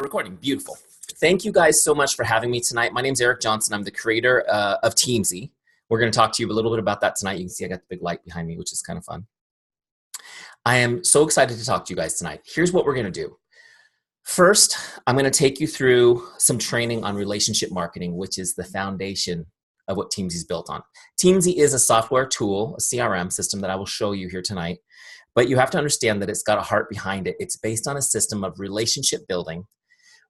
Recording. Beautiful. Thank you guys so much for having me tonight. My name's Eric Johnson. I'm the creator of Teamzy. We're going to talk to you a little bit about that tonight. You can see I got the big light behind me, which is kind of fun. I am so excited to talk to you guys tonight. Here's what we're going to do. First, I'm going to take you through some training on relationship marketing, which is the foundation of what Teamzy is built on. Teamzy is a software tool, a CRM system that I will show you here tonight. But you have to understand that it's got a heart behind it. It's based on a system of relationship building,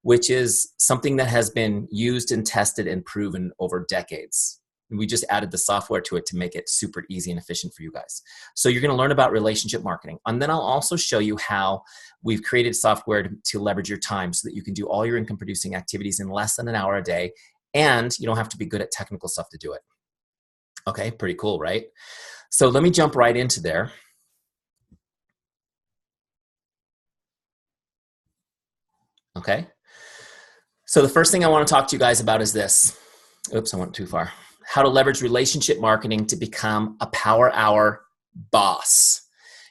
which is something that has been used and tested and proven over decades. We just added the software to it to make it super easy and efficient for you guys. So you're going to learn about relationship marketing. And then I'll also show you how we've created software to leverage your time so that you can do all your income producing activities in less than an hour a day. And you don't have to be good at technical stuff to do it. Okay, pretty cool, right? So let me jump right into there. Okay. So the first thing I want to talk to you guys about is this. Oops, I went too far. How to leverage relationship marketing to become a power hour boss.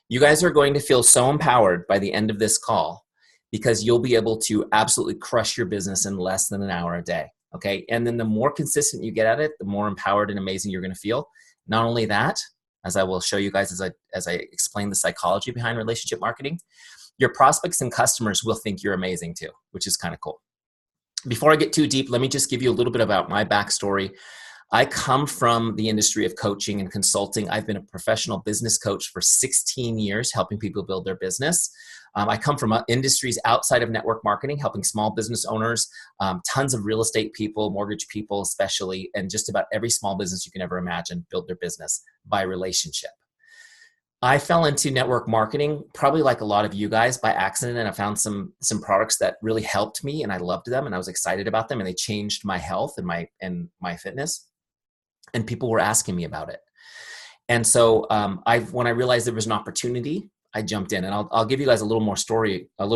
You guys are going to feel so empowered by the end of this call because you'll be able to absolutely crush your business in less than an hour a day. Okay. And then the more consistent you get at it, the more empowered and amazing you're going to feel. Not only that, as I will show you guys as I explain the psychology behind relationship marketing, your prospects and customers will think you're amazing too, which is kind of cool. Before I get too deep, let me just give you a little bit about my backstory. I come from the industry of coaching and consulting. I've been a professional business coach for 16 years, helping people build their business. I come from industries outside of network marketing, helping small business owners, tons of real estate people, mortgage people especially, and just about every small business you can ever imagine build their business by relationship. I fell into network marketing, probably like a lot of you guys, by accident, and I found some products that really helped me, and I loved them, and I was excited about them, and they changed my health and my fitness, and people were asking me about it. And so when I realized there was an opportunity, I jumped in, and I'll give you guys a little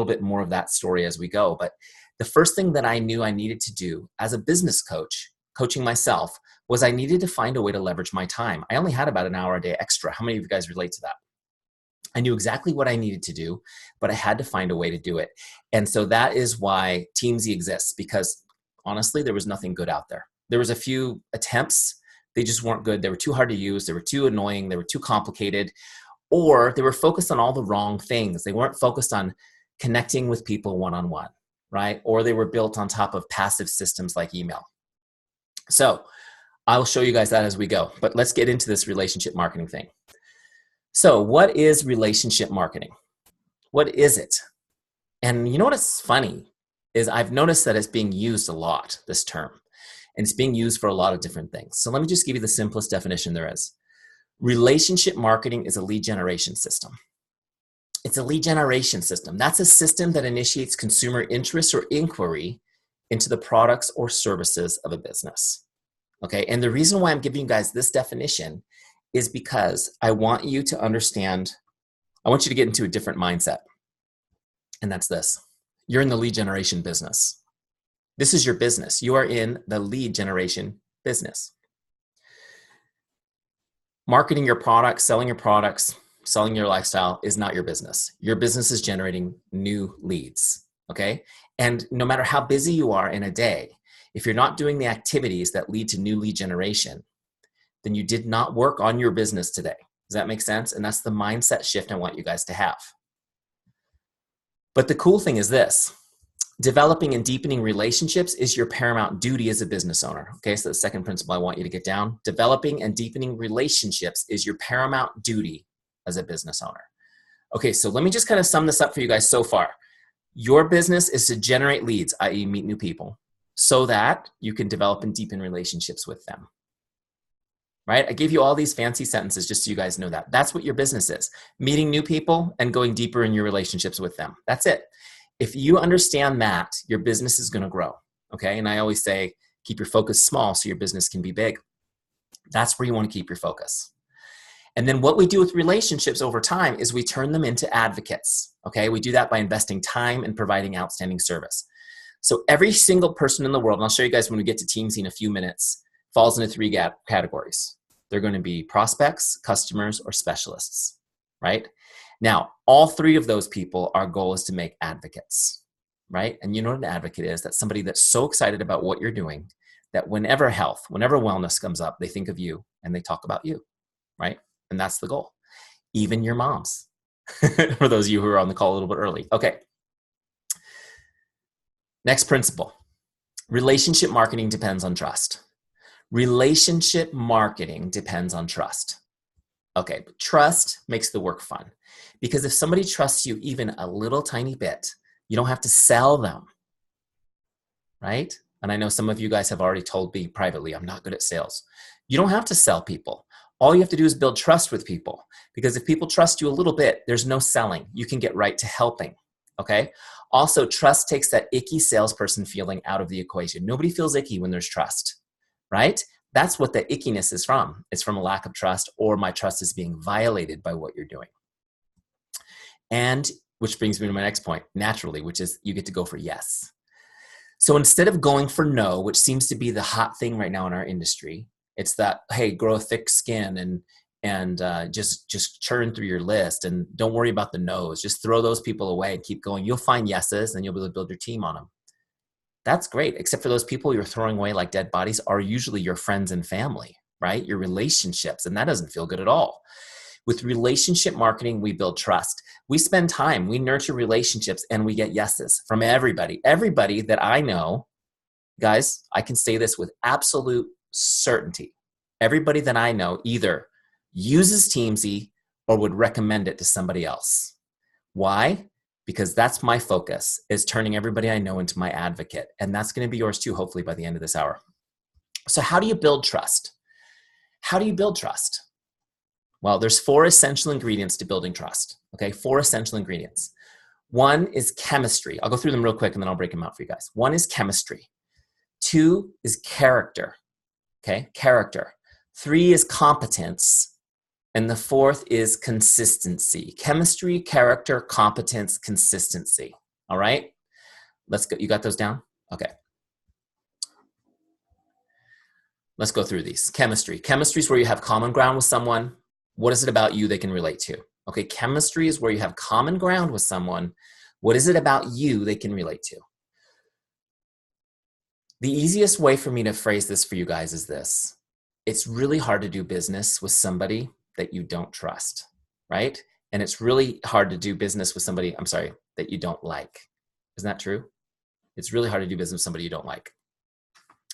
bit more of that story as we go. But the first thing that I knew I needed to do as a business coach, coaching myself, was I needed to find a way to leverage my time. I only had about an hour a day extra. How many of you guys relate to that? I knew exactly what I needed to do, but I had to find a way to do it. And so that is why Teamzy exists, because honestly, there was nothing good out there. There was a few attempts. They just weren't good. They were too hard to use. They were too annoying. They were too complicated, or they were focused on all the wrong things. They weren't focused on connecting with people one-on-one, right? Or they were built on top of passive systems like email. So I'll show you guys that as we go, but let's get into this relationship marketing thing. So what is relationship marketing? What is it? And you know what's funny is I've noticed that it's being used a lot, this term, and it's being used for a lot of different things. So let me just give you the simplest definition there is. Relationship marketing is a lead generation system. It's a lead generation system. That's a system that initiates consumer interest or inquiry into the products or services of a business. Okay, and the reason why I'm giving you guys this definition is because I want you to understand, I want you to get into a different mindset. And that's this. You're in the lead generation business. This is your business. You are in the lead generation business. Marketing your products, selling your lifestyle is not your business. Your business is generating new leads, okay? And no matter how busy you are in a day, if you're not doing the activities that lead to new lead generation, then you did not work on your business today. Does that make sense? And that's the mindset shift I want you guys to have. But the cool thing is this. Developing and deepening relationships is your paramount duty as a business owner. Okay, so the second principle I want you to get down. Developing and deepening relationships is your paramount duty as a business owner. Okay, so let me just kind of sum this up for you guys so far. Your business is to generate leads, i.e. meet new people, so that you can develop and deepen relationships with them. Right? I gave you all these fancy sentences just so you guys know that. That's what your business is. Meeting new people and going deeper in your relationships with them. That's it. If you understand that, your business is going to grow. Okay? And I always say, keep your focus small so your business can be big. That's where you want to keep your focus. And then what we do with relationships over time is we turn them into advocates. Okay? We do that by investing time and providing outstanding service. So every single person in the world, and I'll show you guys when we get to Teamzy in a few minutes, falls into three categories. They're going to be prospects, customers, or specialists, right? Now, all three of those people, our goal is to make advocates. right? And you know what an advocate is? That's somebody that's so excited about what you're doing that whenever health, whenever wellness comes up, they think of you and they talk about you, right? And that's the goal. Even your moms, for those of you who are on the call a little bit early. Okay. Next principle. Relationship marketing depends on trust. Relationship marketing depends on trust. Okay, but trust makes the work fun. Because if somebody trusts you even a little tiny bit, you don't have to sell them, right? And I know some of you guys have already told me privately, I'm not good at sales. You don't have to sell people. All you have to do is build trust with people. Because if people trust you a little bit, there's no selling. You can get right to helping, okay? Also, trust takes that icky salesperson feeling out of the equation. Nobody feels icky when there's trust, right? That's what the ickiness is from. It's from a lack of trust, or my trust is being violated by what you're doing. And which brings me to my next point, naturally, which is you get to go for yes. So instead of going for no, which seems to be the hot thing right now in our industry, it's that, hey, grow a thick skin and just churn through your list and don't worry about the no's. Just throw those people away and keep going. You'll find yeses and you'll be able to build your team on them. That's great, except for those people you're throwing away like dead bodies are usually your friends and family, right? Your relationships, and that doesn't feel good at all. With relationship marketing, we build trust. We spend time, we nurture relationships, and we get yeses from everybody. Everybody that I know, guys, I can say this with absolute certainty. Everybody that I know either uses Teamzy or would recommend it to somebody else. Why? Because that's my focus, is turning everybody I know into my advocate. And that's going to be yours too, hopefully by the end of this hour. So how do you build trust? How do you build trust? Well, there's 4 essential ingredients to building trust. Okay, 4 essential ingredients. 1 is chemistry. I'll go through them real quick and then I'll break them out for you guys. 1 is chemistry. 2 is character. Okay, character. 3 is competence. And the 4th is consistency. Chemistry, character, competence, consistency. All right? Let's go. You got those down? Okay. Let's go through these. Chemistry. Chemistry is where you have common ground with someone. What is it about you they can relate to? Okay, chemistry is where you have common ground with someone. What is it about you they can relate to? The easiest way for me to phrase this for you guys is this. It's really hard to do business with somebody that you don't trust, right? And it's really hard to do business with somebody, that you don't like. Isn't that true? It's really hard to do business with somebody you don't like.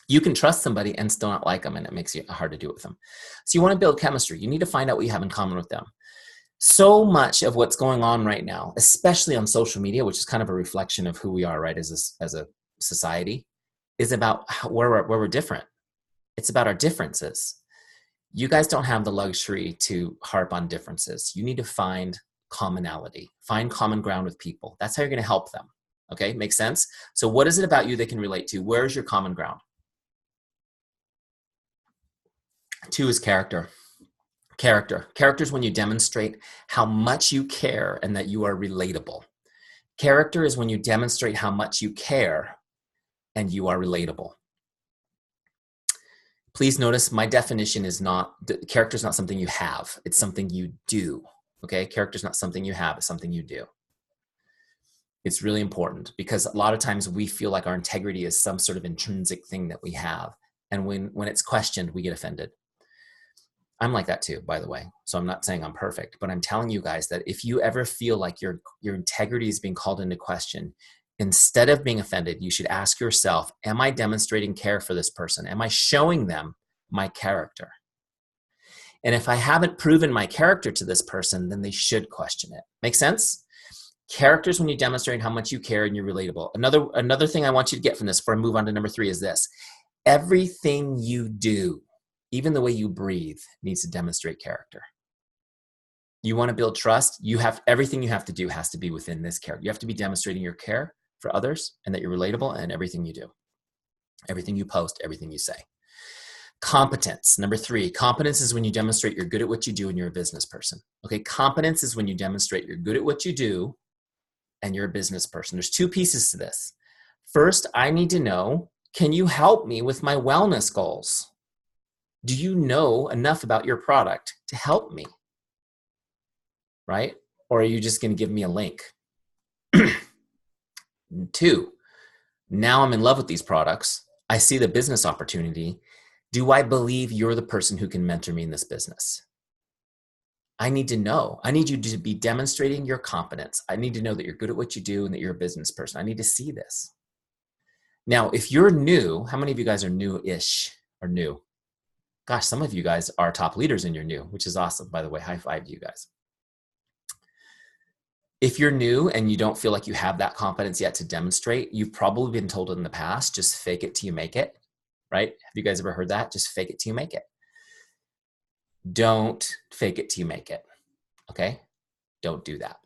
You can trust somebody and still not like them, and it makes it hard to do it with them. So you want to build chemistry. You need to find out what you have in common with them. So much of what's going on right now, especially on social media, which is kind of a reflection of who we are, right, as a society, is about where we're different. It's about our differences. You guys don't have the luxury to harp on differences. You need to find commonality, find common ground with people. That's how you're going to help them. Okay, makes sense? So what is it about you they can relate to? Where's your common ground? 2 is character. Character. Character is when you demonstrate how much you care and that you are relatable. Character is when you demonstrate how much you care and you are relatable. Please notice my definition is not, character is not something you have. It's something you do. Okay? Character is not something you have. It's something you do. It's really important because a lot of times we feel like our integrity is some sort of intrinsic thing that we have. And when it's questioned, we get offended. I'm like that too, by the way. So I'm not saying I'm perfect, but I'm telling you guys that if you ever feel like your integrity is being called into question, instead of being offended, you should ask yourself, am I demonstrating care for this person? Am I showing them my character? And if I haven't proven my character to this person, then they should question it. Make sense? Character is when you demonstrate how much you care and you're relatable. Another thing I want you to get from this before I move on to number 3 is this. Everything you do, even the way you breathe, needs to demonstrate character. You want to build trust, everything you have to do has to be within this character. You have to be demonstrating your care for others and that you're relatable in everything you do. Everything you post, everything you say. Competence, number 3. Competence is when you demonstrate you're good at what you do and you're a business person. Okay, competence is when you demonstrate you're good at what you do and you're a business person. There's 2 pieces to this. First, I need to know, can you help me with my wellness goals? Do you know enough about your product to help me? Right? Or are you just going to give me a link? 2, now I'm in love with these products. I see the business opportunity. Do I believe you're the person who can mentor me in this business? I need to know. I need you to be demonstrating your competence. I need to know that you're good at what you do and that you're a business person. I need to see this. Now, if you're new, how many of you guys are new-ish or new? Gosh, some of you guys are top leaders and you're new, which is awesome, by the way. High five to you guys. If you're new and you don't feel like you have that competence yet to demonstrate, you've probably been told in the past, just fake it till you make it, right? Have you guys ever heard that? Just fake it till you make it. Don't fake it till you make it, okay? Don't do that.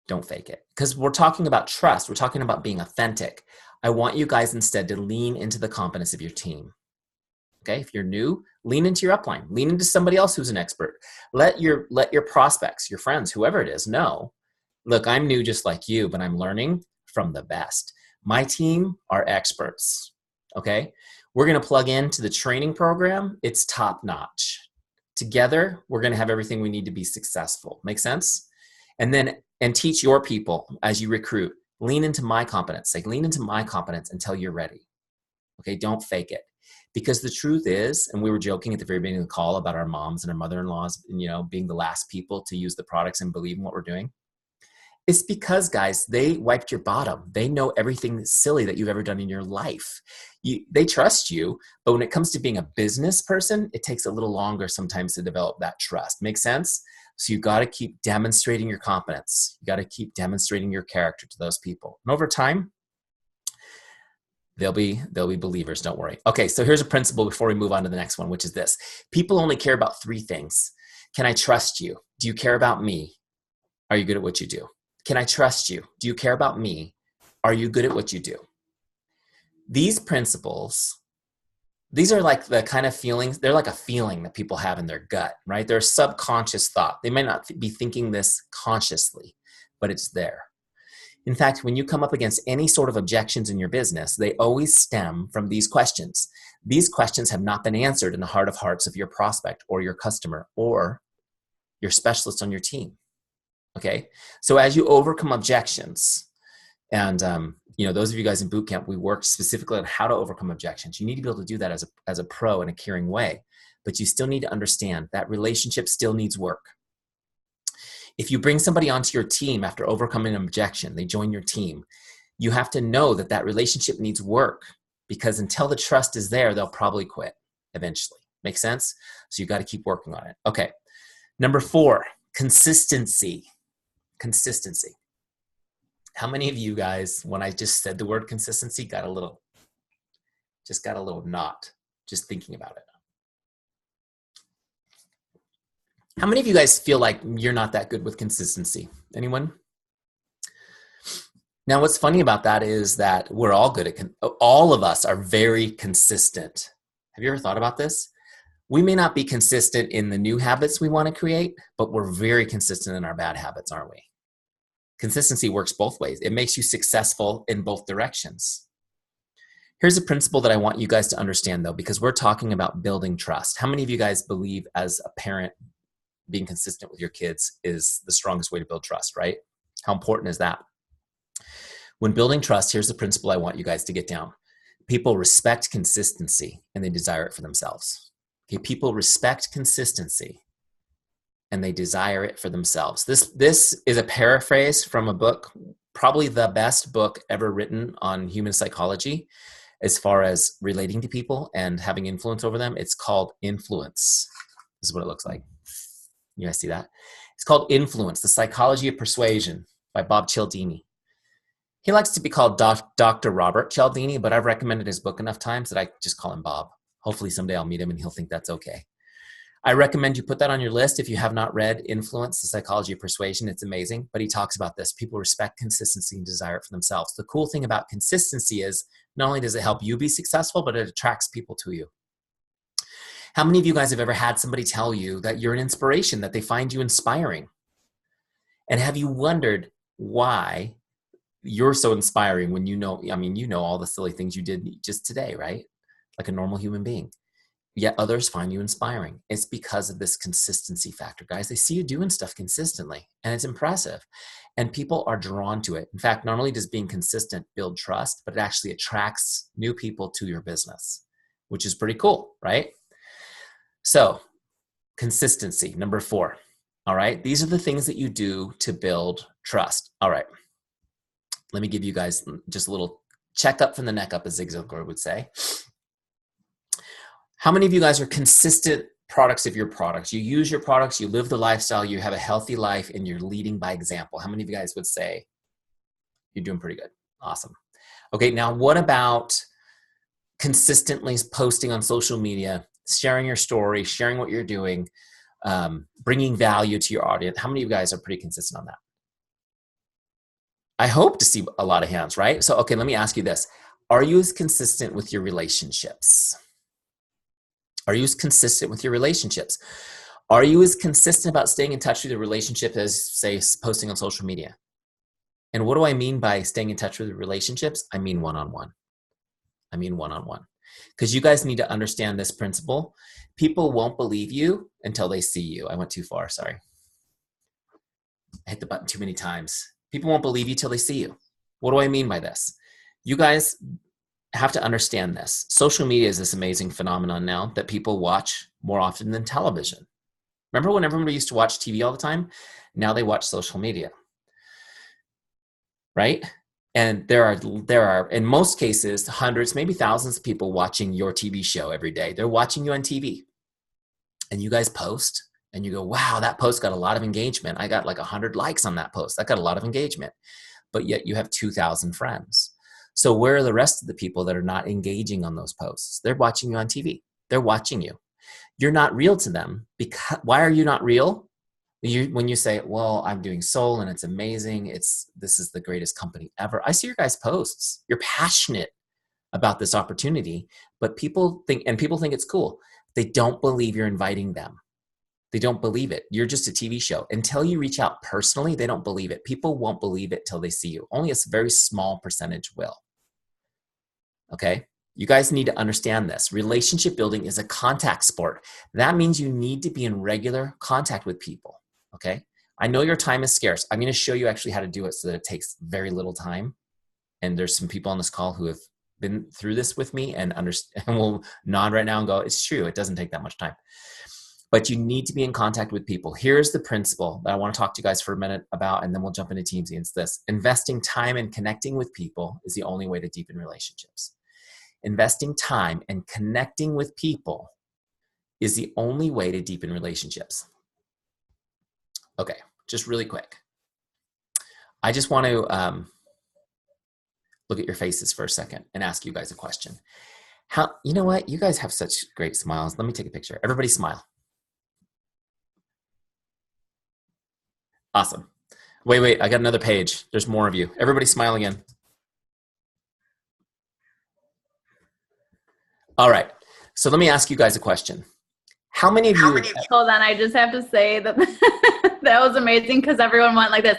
Don't fake it. Because we're talking about trust. We're talking about being authentic. I want you guys instead to lean into the competence of your team. Okay, if you're new, lean into your upline. Lean into somebody else who's an expert. Let your prospects, your friends, whoever it is, know, look, I'm new just like you, but I'm learning from the best. My team are experts, okay? We're gonna plug into the training program. It's top notch. Together, we're gonna have everything we need to be successful. Make sense? And teach your people as you recruit. Lean into my competence. Like, lean into my competence until you're ready. Okay, don't fake it. Because the truth is, and we were joking at the very beginning of the call about our moms and our mother-in-laws, being the last people to use the products and believe in what we're doing. It's because, guys, they wiped your bottom. They know everything that's silly that you've ever done in your life. They trust you, but when it comes to being a business person, it takes a little longer sometimes to develop that trust. Make sense? So you got to keep demonstrating your competence. You got to keep demonstrating your character to those people. And over time, they'll be believers, don't worry. Okay, so here's a principle before we move on to the next one, which is this. People only care about 3 things. Can I trust you? Do you care about me? Are you good at what you do? Can I trust you? Do you care about me? Are you good at what you do? These principles, these are like the kind of feelings, they're like a feeling that people have in their gut, right? They're a subconscious thought. They might not be thinking this consciously, but it's there. In fact, when you come up against any sort of objections in your business, they always stem from these questions. These questions have not been answered in the heart of hearts of your prospect or your customer or your specialist on your team. Okay, so as you overcome objections, and those of you guys in boot camp, we work specifically on how to overcome objections. You need to be able to do that as a pro in a caring way, but you still need to understand that relationship still needs work. If you bring somebody onto your team after overcoming an objection, they join your team, you have to know that that relationship needs work, because until the trust is there, they'll probably quit eventually. Make sense? So you got to keep working on it. Okay, number 4, consistency. Consistency. How many of you guys, when I just said the word consistency, got a little knot just thinking about it? How many of you guys feel like you're not that good with consistency? Anyone? Now, what's funny about that is that we're all good at, all of us are very consistent. Have you ever thought about this? We may not be consistent in the new habits we want to create, but we're very consistent in our bad habits, aren't we? Consistency works both ways. It makes you successful in both directions. Here's a principle that I want you guys to understand, though, because we're talking about building trust. How many of you guys believe as a parent being consistent with your kids is the strongest way to build trust, right? How important is that? When building trust, here's the principle I want you guys to get down. People respect consistency and they desire it for themselves. Okay, people respect consistency and they desire it for themselves. This is a paraphrase from a book, probably the best book ever written on human psychology as far as relating to people and having influence over them. It's called Influence. This is what it looks like. You guys see that? It's called Influence, The Psychology of Persuasion by Bob Cialdini. He likes to be called Dr. Robert Cialdini, but I've recommended his book enough times that I just call him Bob. Hopefully someday I'll meet him and he'll think that's okay. I recommend you put that on your list if you have not read Influence, The Psychology of Persuasion. It's amazing, but he talks about this. People respect consistency and desire it for themselves. The cool thing about consistency is not only does it help you be successful, but it attracts people to you. How many of you guys have ever had somebody tell you that you're an inspiration, that they find you inspiring? And have you wondered why you're so inspiring when you know all the silly things you did just today, right? Like a normal human being. Yet others find you inspiring. It's because of this consistency factor, guys. They see you doing stuff consistently and it's impressive. and people are drawn to it. In fact, not only does being consistent build trust, but it actually attracts new people to your business, which is pretty cool, right? So consistency, number 4. All right. These are the things that you do to build trust. All right. Let me give you guys just a little checkup from the neck up, as Zig Ziglar would say. How many of you guys are consistent products of your products? You use your products, you live the lifestyle, you have a healthy life, and you're leading by example. How many of you guys would say you're doing pretty good? Awesome. Okay, now what about consistently posting on social media, sharing your story, sharing what you're doing, bringing value to your audience? How many of you guys are pretty consistent on that? I hope to see a lot of hands, right? So, okay, let me ask you this. Are you as consistent with your relationships? Are you as consistent with your relationships? Are you as consistent about staying in touch with your relationship as, say, posting on social media? And what do I mean by staying in touch with your relationships? I mean one-on-one. I mean one-on-one. Because you guys need to understand this principle. People won't believe you until they see you. I went too far, sorry. I hit the button too many times. People won't believe you till they see you. What do I mean by this? You guys have to understand this. Social media is this amazing phenomenon now that people watch more often than television. Remember when everybody used to watch TV all the time? Now they watch social media, right? And there are in most cases hundreds, maybe thousands of people watching your TV show every day. They're watching you on TV, and you guys post, and you go, "Wow, that post got a lot of engagement. I got like 100 likes on that post. That got a lot of engagement." But yet you have 2,000 friends. So where are the rest of the people that are not engaging on those posts? They're watching you on TV. They're watching you. You're not real to them. Because why are you not real? When you say, well, I'm doing Solle and it's amazing. This is the greatest company ever. I see your guys' posts. You're passionate about this opportunity, but people think it's cool. They don't believe you're inviting them. They don't believe it. You're just a TV show. Until you reach out personally, they don't believe it. People won't believe it till they see you. Only a very small percentage will. Okay? You guys need to understand this. Relationship building is a contact sport. That means you need to be in regular contact with people. Okay? I know your time is scarce. I'm going to show you actually how to do it so that it takes very little time. And there's some people on this call who have been through this with me and will nod right now and go, it's true. It doesn't take that much time. But you need to be in contact with people. Here's the principle that I want to talk to you guys for a minute about, and then we'll jump into Teamzy. It's this. Investing time and connecting with people is the only way to deepen relationships. Investing time and connecting with people is the only way to deepen relationships. Okay, just really quick. I just want to look at your faces for a second and ask you guys a question. You know what? You guys have such great smiles. Let me take a picture. Everybody smile. Awesome. Wait, I got another page. There's more of you. Everybody smile again. All right. So let me ask you guys a question. How many of you... Hold on, I just have to say that that was amazing because everyone went like this.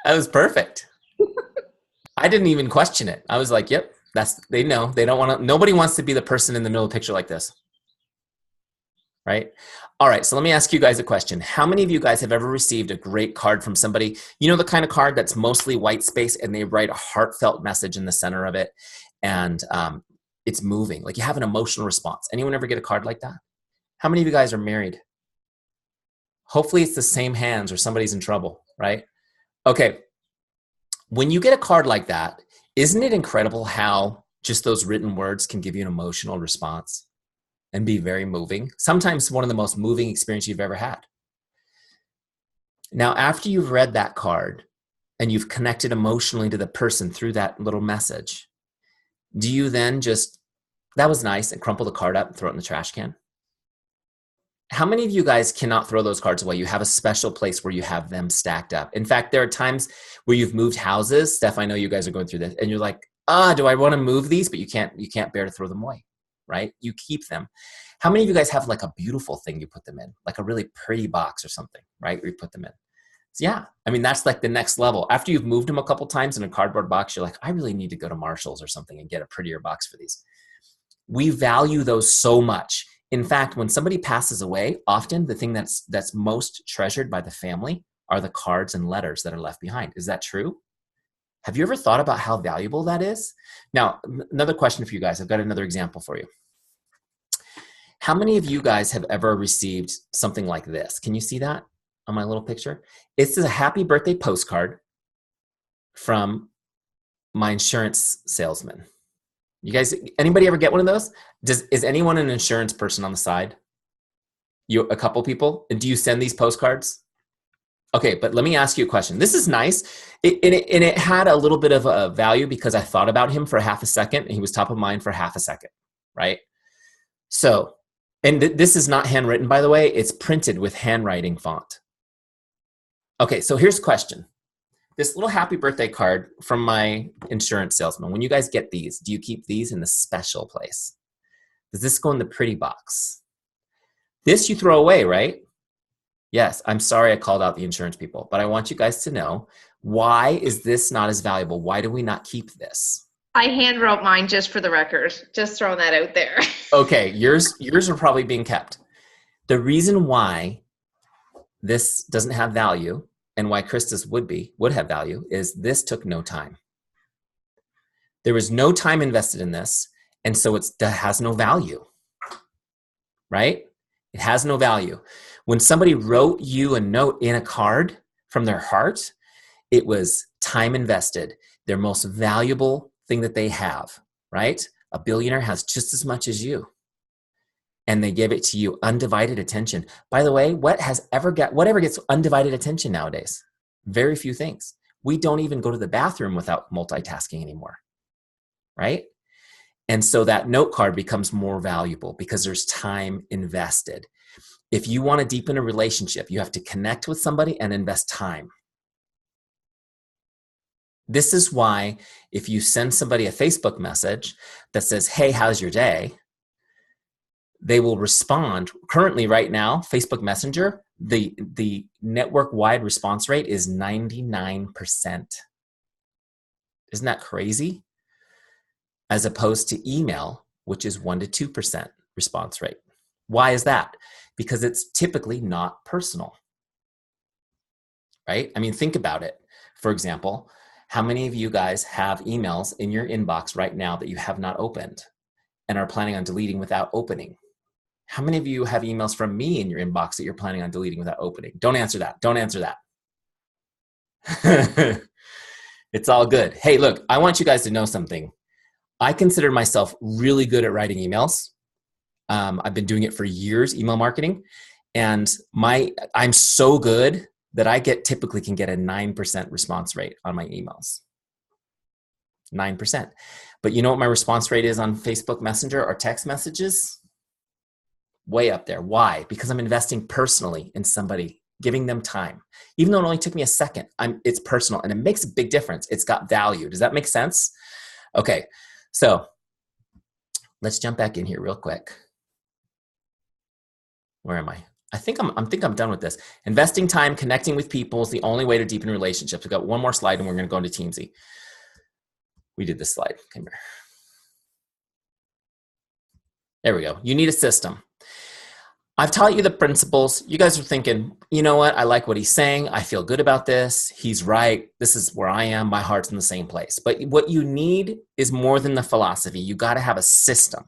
That was perfect. I didn't even question it. I was like, yep, they know. They don't want to... Nobody wants to be the person in the middle of the picture like this. Right? All right, so let me ask you guys a question. How many of you guys have ever received a great card from somebody? You know the kind of card that's mostly white space and they write a heartfelt message in the center of it and it's moving. Like you have an emotional response. Anyone ever get a card like that? How many of you guys are married? Hopefully it's the same hands or somebody's in trouble, right? Okay, when you get a card like that, isn't it incredible how just those written words can give you an emotional response? And be very moving. Sometimes one of the most moving experiences you've ever had. Now, after you've read that card and you've connected emotionally to the person through that little message, do you then just, that was nice, and crumple the card up and throw it in the trash can? How many of you guys cannot throw those cards away? You have a special place where you have them stacked up. In fact, there are times where you've moved houses. Steph, I know you guys are going through this, and you're like, do I want to move these? But you can't bear to throw them away. Right? You keep them. How many of you guys have like a beautiful thing you put them in? Like a really pretty box or something, right? Where you put them in. So yeah, I mean, that's like the next level. After you've moved them a couple times in a cardboard box, you're like, I really need to go to Marshall's or something and get a prettier box for these. We value those so much. In fact, when somebody passes away, often the thing that's most treasured by the family are the cards and letters that are left behind. Is that true? Have you ever thought about how valuable that is? Now, another question for you guys. I've got another example for you. How many of you guys have ever received something like this? Can you see that on my little picture? It's a happy birthday postcard from my insurance salesman. You guys, anybody ever get one of those? Is anyone an insurance person on the side? A couple people? And do you send these postcards? Okay, but let me ask you a question. This is nice. It had a little bit of a value because I thought about him for half a second and he was top of mind for half a second, right? So, and this is not handwritten, by the way. It's printed with handwriting font. Okay, so here's a question. This little happy birthday card from my insurance salesman, when you guys get these, do you keep these in the special place? Does this go in the pretty box? This you throw away, right? Yes, I'm sorry I called out the insurance people, but I want you guys to know, why is this not as valuable? Why do we not keep this? I hand wrote mine, just for the record. Just throwing that out there. Okay, yours are probably being kept. The reason why this doesn't have value and why Krista's would have value is this took no time. There was no time invested in this, and so it has no value, right? It has no value. When somebody wrote you a note in a card from their heart, it was time invested, their most valuable thing that they have, right? A billionaire has just as much as you. And they give it to you undivided attention. By the way, whatever gets undivided attention nowadays? Very few things. We don't even go to the bathroom without multitasking anymore, right? And so that note card becomes more valuable because there's time invested. If you want to deepen a relationship, you have to connect with somebody and invest time. This is why if you send somebody a Facebook message that says, hey, how's your day? They will respond. Currently, right now, Facebook Messenger, the network-wide response rate is 99%. Isn't that crazy? As opposed to email, which is 1% to 2% response rate. Why is that? Because it's typically not personal, right? I mean, think about it. For example, how many of you guys have emails in your inbox right now that you have not opened and are planning on deleting without opening? How many of you have emails from me in your inbox that you're planning on deleting without opening? Don't answer that. Don't answer that. It's all good. Hey, look, I want you guys to know something. I consider myself really good at writing emails. I've been doing it for years, email marketing. And I'm so good that I typically can get a 9% response rate on my emails. 9%. But you know what my response rate is on Facebook Messenger or text messages? Way up there. Why? Because I'm investing personally in somebody, giving them time. Even though it only took me a second, it's personal and it makes a big difference. It's got value. Does that make sense? Okay, so let's jump back in here real quick. Where am I? I think I'm done with this. Investing time, connecting with people is the only way to deepen relationships. We've got one more slide and we're going to go into Teamzy. We did this slide. Come here. There we go. You need a system. I've taught you the principles. You guys are thinking, you know what? I like what he's saying. I feel good about this. He's right. This is where I am. My heart's in the same place. But what you need is more than the philosophy. You got to have a system.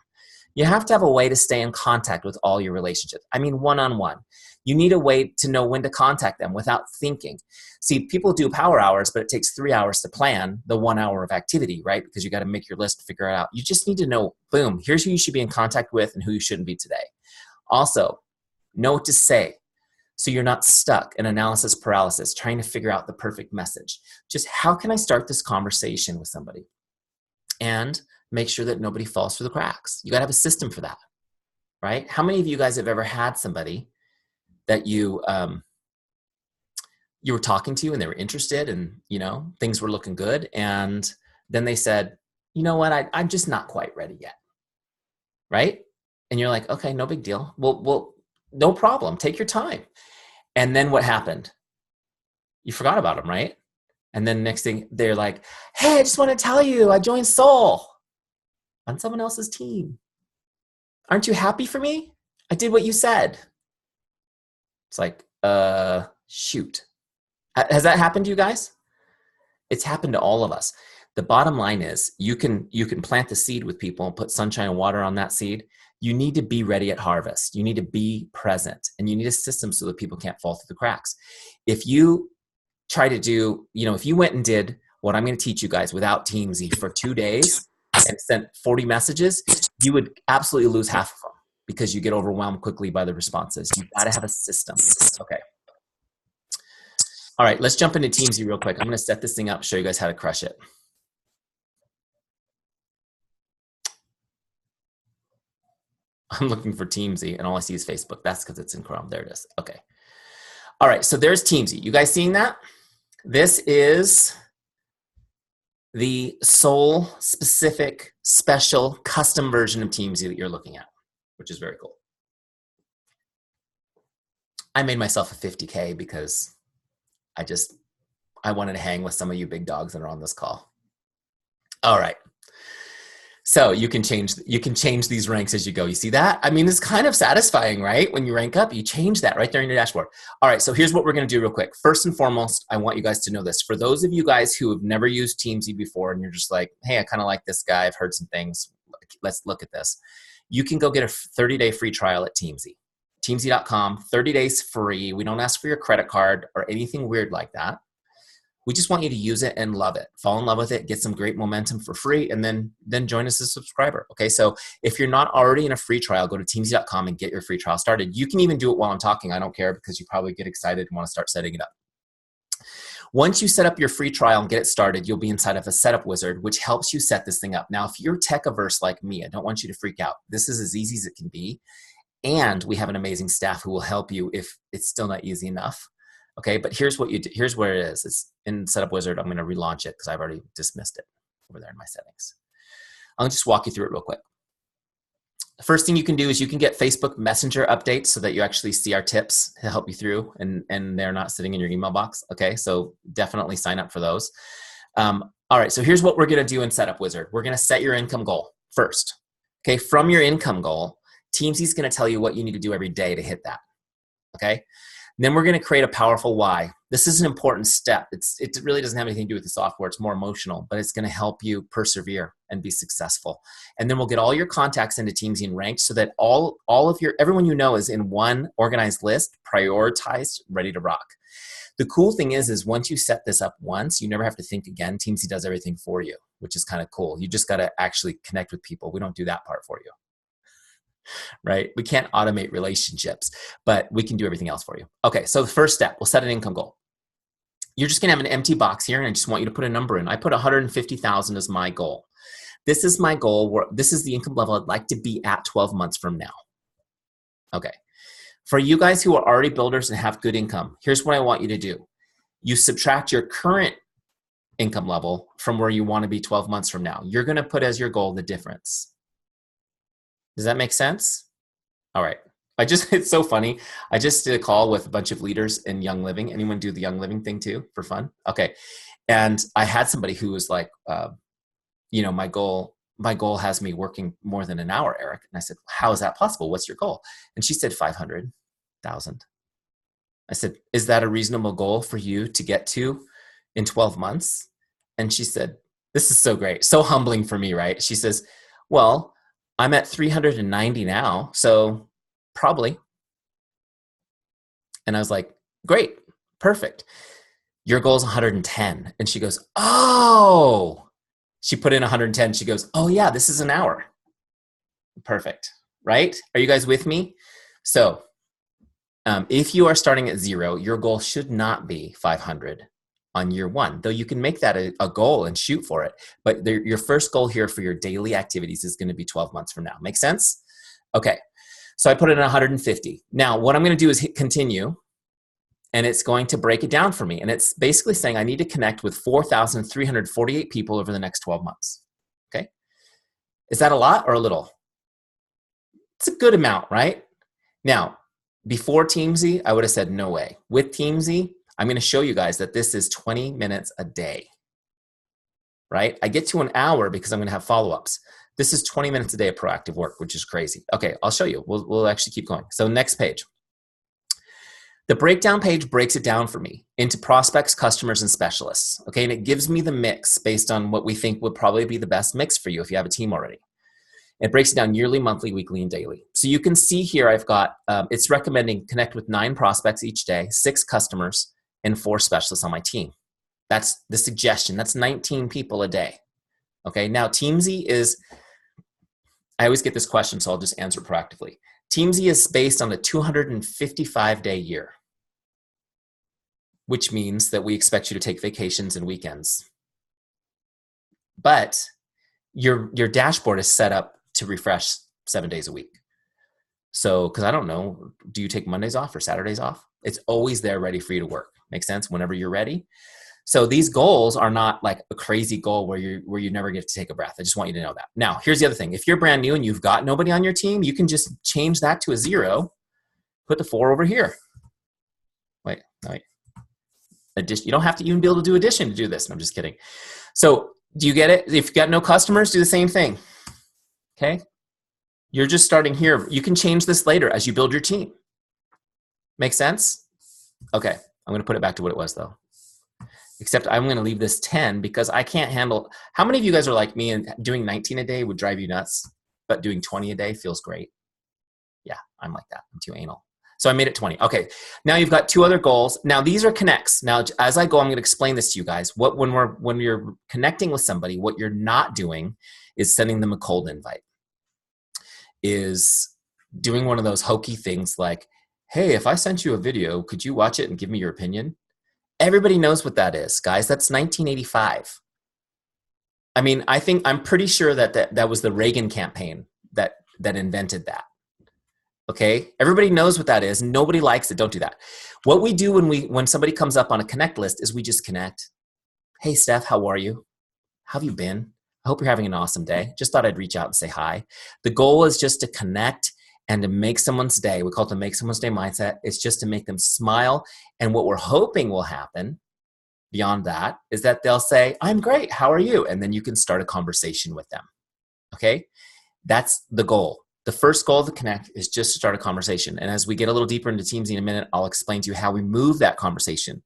You have to have a way to stay in contact with all your relationships. I mean, one-on-one. You need a way to know when to contact them without thinking. See, people do power hours, but it takes 3 hours to plan the 1 hour of activity, right? Because you got to make your list, figure it out. You just need to know, boom, here's who you should be in contact with and who you shouldn't be today. Also, know what to say so you're not stuck in analysis paralysis trying to figure out the perfect message. Just how can I start this conversation with somebody? And make sure that nobody falls through the cracks. You got to have a system for that, right? How many of you guys have ever had somebody that you were talking to and they were interested and, things were looking good. And then they said, you know what, I'm just not quite ready yet, right? And you're like, okay, no big deal. Well, no problem. Take your time. And then what happened? You forgot about them, right? And then next thing they're like, hey, I just want to tell you, I joined Solle on someone else's team. Aren't you happy for me? I did what you said. It's like, shoot. Has that happened to you guys? It's happened to all of us. The bottom line is you can plant the seed with people and put sunshine and water on that seed. You need to be ready at harvest. You need to be present, and you need a system so that people can't fall through the cracks. If you try to do, if you went and did what I'm going to teach you guys without Teamzy for 2 days and sent 40 messages, you would absolutely lose half of them because you get overwhelmed quickly by the responses. You've got to have a system. Okay. All right, let's jump into Teamzy real quick. I'm going to set this thing up, show you guys how to crush it. I'm looking for Teamzy, and all I see is Facebook. That's because it's in Chrome. There it is. Okay. All right, so there's Teamzy. You guys seeing that? This is the Solle-specific, special, custom version of Teamzy that you're looking at, which is very cool. I made myself a 50K because I wanted to hang with some of you big dogs that are on this call. All right. So you can change these ranks as you go. You see that? I mean, it's kind of satisfying, right? When you rank up, you change that right there in your dashboard. All right, so here's what we're gonna do real quick. First and foremost, I want you guys to know this. For those of you guys who have never used Teamzy before and you're just like, hey, I kind of like this guy, I've heard some things, let's look at this. You can go get a 30-day free trial at Teamzy. Teamzy.com, 30 days free. We don't ask for your credit card or anything weird like that. We just want you to use it and love it. Fall in love with it, get some great momentum for free, and then join us as a subscriber. Okay, so if you're not already in a free trial, go to Teamzy.com and get your free trial started. You can even do it while I'm talking. I don't care because you probably get excited and want to start setting it up. Once you set up your free trial and get it started, you'll be inside of a setup wizard, which helps you set this thing up. Now, if you're tech averse like me, I don't want you to freak out. This is as easy as it can be. And we have an amazing staff who will help you if it's still not easy enough. Okay, but here's what you do. Here's where it is. It's in Setup Wizard. I'm going to relaunch it because I've already dismissed it over there in my settings. I'll just walk you through it real quick. The first thing you can do is you can get Facebook Messenger updates so that you actually see our tips to help you through and they're not sitting in your email box. Okay, so definitely sign up for those. All right, so here's what we're going to do in Setup Wizard. We're going to set your income goal first. Okay, from your income goal, Teamzy is going to tell you what you need to do every day to hit that. Okay. Then we're going to create a powerful why. This is an important step. It really doesn't have anything to do with the software. It's more emotional, but it's going to help you persevere and be successful. And then we'll get all your contacts into Teamzy and ranked so that everyone you know is in one organized list, prioritized, ready to rock. The cool thing is once you set this up once, you never have to think again. Teamzy does everything for you, which is kind of cool. You just got to actually connect with people. We don't do that part for you. Right? We can't automate relationships, but we can do everything else for you. Okay, so the first step, we'll set an income goal. You're just gonna have an empty box here and I just want you to put a number in. I put 150,000 as my goal. This is my goal. This is the income level I'd like to be at 12 months from now. Okay, for you guys who are already builders and have good income, here's what I want you to do. You subtract your current income level from where you wanna be 12 months from now. You're gonna put as your goal the difference. Does that make sense? All right. It's so funny. I just did a call with a bunch of leaders in Young Living. Anyone do the Young Living thing too for fun? Okay. And I had somebody who was like, my goal has me working more than an hour, Eric. And I said, how is that possible? What's your goal? And she said, 500,000. I said, is that a reasonable goal for you to get to in 12 months? And she said, this is so great. So humbling for me, right? She says, well, I'm at 390 now, so probably. And I was like, great, perfect. Your goal is 110. And she goes, oh, she put in 110. She goes, oh yeah, this is an hour. Perfect, right? Are you guys with me? So if you are starting at 0, your goal should not be 500 on year 1, though you can make that a goal and shoot for it. But your first goal here for your daily activities is going to be 12 months from now. Make sense? Okay. So I put it at 150. Now, what I'm going to do is hit continue, and it's going to break it down for me. And it's basically saying I need to connect with 4,348 people over the next 12 months. Okay. Is that a lot or a little? It's a good amount, right? Now, before Teamzy, I would have said no way. With Teamzy, I'm going to show you guys that this is 20 minutes a day, right? I get to an hour because I'm going to have follow-ups. This is 20 minutes a day of proactive work, which is crazy. Okay, I'll show you. We'll actually keep going. So next page. The breakdown page breaks it down for me into prospects, customers, and specialists. Okay, and it gives me the mix based on what we think would probably be the best mix for you if you have a team already. It breaks it down yearly, monthly, weekly, and daily. So you can see here I've got, it's recommending connect with 9 prospects each day, 6 customers, and 4 specialists on my team. That's the suggestion. That's 19 people a day. Okay, now Teamzy is, I always get this question, so I'll just answer it proactively. Teamzy is based on a 255-day year, which means that we expect you to take vacations and weekends. But your dashboard is set up to refresh 7 days a week. So, because I don't know, do you take Mondays off or Saturdays off? It's always there ready for you to work. Makes sense? Whenever you're ready. So these goals are not like a crazy goal where you never get to take a breath. I just want you to know that. Now, here's the other thing. If you're brand new and you've got nobody on your team, you can just change that to a 0. Put the 4 over here. Wait. Addition. You don't have to even be able to do addition to do this. No, I'm just kidding. So do you get it? If you've got no customers, do the same thing. Okay? You're just starting here. You can change this later as you build your team. Make sense? Okay. I'm going to put it back to what it was though. Except I'm going to leave this 10 because I can't handle. How many of you guys are like me and doing 19 a day would drive you nuts, but doing 20 a day feels great? Yeah, I'm like that. I'm too anal. So I made it 20. Okay, now you've got 2 other goals. Now these are connects. Now as I go, I'm going to explain this to you guys. When you're connecting with somebody, what you're not doing is sending them a cold invite. Is doing one of those hokey things like, hey, if I sent you a video, could you watch it and give me your opinion? Everybody knows what that is, guys. That's 1985. I mean, I'm pretty sure that was the Reagan campaign that invented that. Okay, everybody knows what that is. Nobody likes it. Don't do that. What we do when somebody comes up on a connect list is we just connect. Hey, Steph, how are you? How have you been? I hope you're having an awesome day. Just thought I'd reach out and say hi. The goal is just to connect and to make someone's day. We call it the make someone's day mindset. It's just to make them smile. And what we're hoping will happen beyond that is that they'll say, I'm great. How are you? And then you can start a conversation with them. Okay? That's the goal. The first goal of the connect is just to start a conversation. And as we get a little deeper into Teamzy in a minute, I'll explain to you how we move that conversation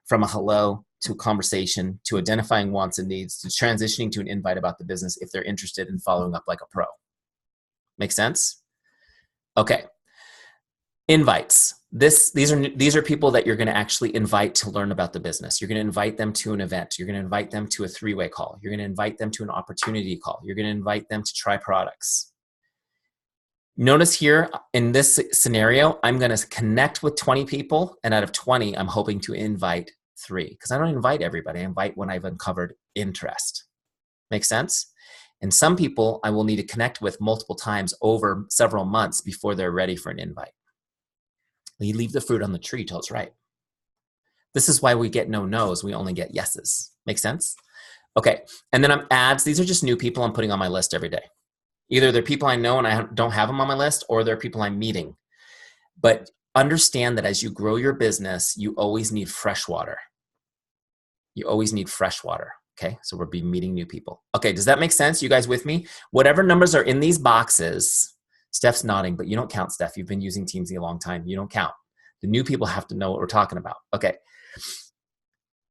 from a hello to a conversation to identifying wants and needs to transitioning to an invite about the business if they're interested in following up like a pro. Make sense? Okay. Invites. These are people that you're going to actually invite to learn about the business. You're going to invite them to an event. You're going to invite them to a 3-way call. You're going to invite them to an opportunity call. You're going to invite them to try products. Notice here in this scenario, I'm going to connect with 20 people, and out of 20, I'm hoping to invite 3 because I don't invite everybody. I invite when I've uncovered interest. Make sense? And some people I will need to connect with multiple times over several months before they're ready for an invite. You leave the fruit on the tree till it's right. This is why we get no no's. We only get yeses. Make sense? Okay. And then ads. These are just new people I'm putting on my list every day. Either they're people I know and I don't have them on my list, or they're people I'm meeting. But understand that as you grow your business, you always need fresh water. You always need fresh water. Okay, so we'll be meeting new people. Okay, does that make sense? You guys with me? Whatever numbers are in these boxes, Steph's nodding, but you don't count, Steph. You've been using Teamzy a long time. You don't count. The new people have to know what we're talking about. Okay.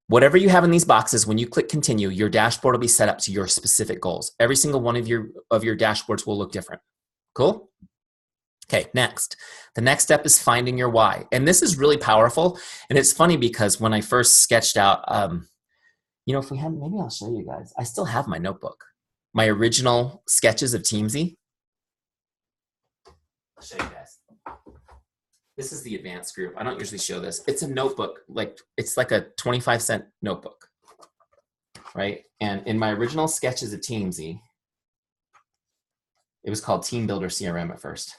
Whatever you have in these boxes, when you click continue, your dashboard will be set up to your specific goals. Every single one of your dashboards will look different. Cool? Okay, next. The next step is finding your why. And this is really powerful. And it's funny because when I first sketched out, if we had, maybe I'll show you guys. I still have my notebook. My original sketches of Teamzy. I'll show you guys. This is the advanced group. I don't usually show this. It's a notebook. It's like a 25-cent notebook, right? And in my original sketches of Teamzy, it was called Team Builder CRM at first.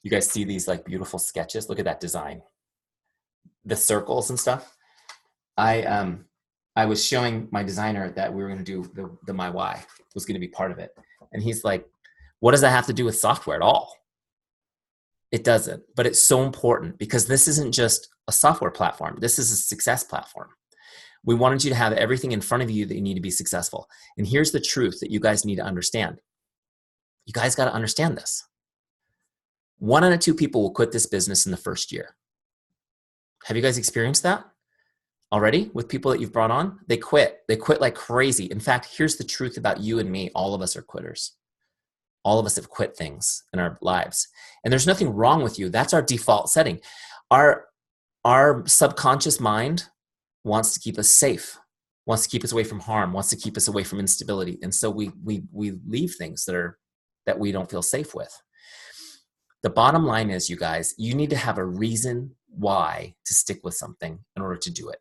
You guys see these like beautiful sketches? Look at that design. The circles and stuff. I was showing my designer that we were going to do the My Why was going to be part of it. And he's like, what does that have to do with software at all? It doesn't, but it's so important because this isn't just a software platform. This is a success platform. We wanted you to have everything in front of you that you need to be successful. And here's the truth that you guys need to understand. You guys got to understand this. 1 out of 2 people will quit this business in the first year. Have you guys experienced that already with people that you've brought on? They quit like crazy. In fact, here's the truth about you and me. All of us are quitters. All of us have quit things in our lives, and there's nothing wrong with you. That's our default setting. Our subconscious mind wants to keep us safe, wants to keep us away from harm, wants to keep us away from instability. And so we leave things that we don't feel safe with. The bottom line is, you guys, you need to have a reason why to stick with something in order to do it.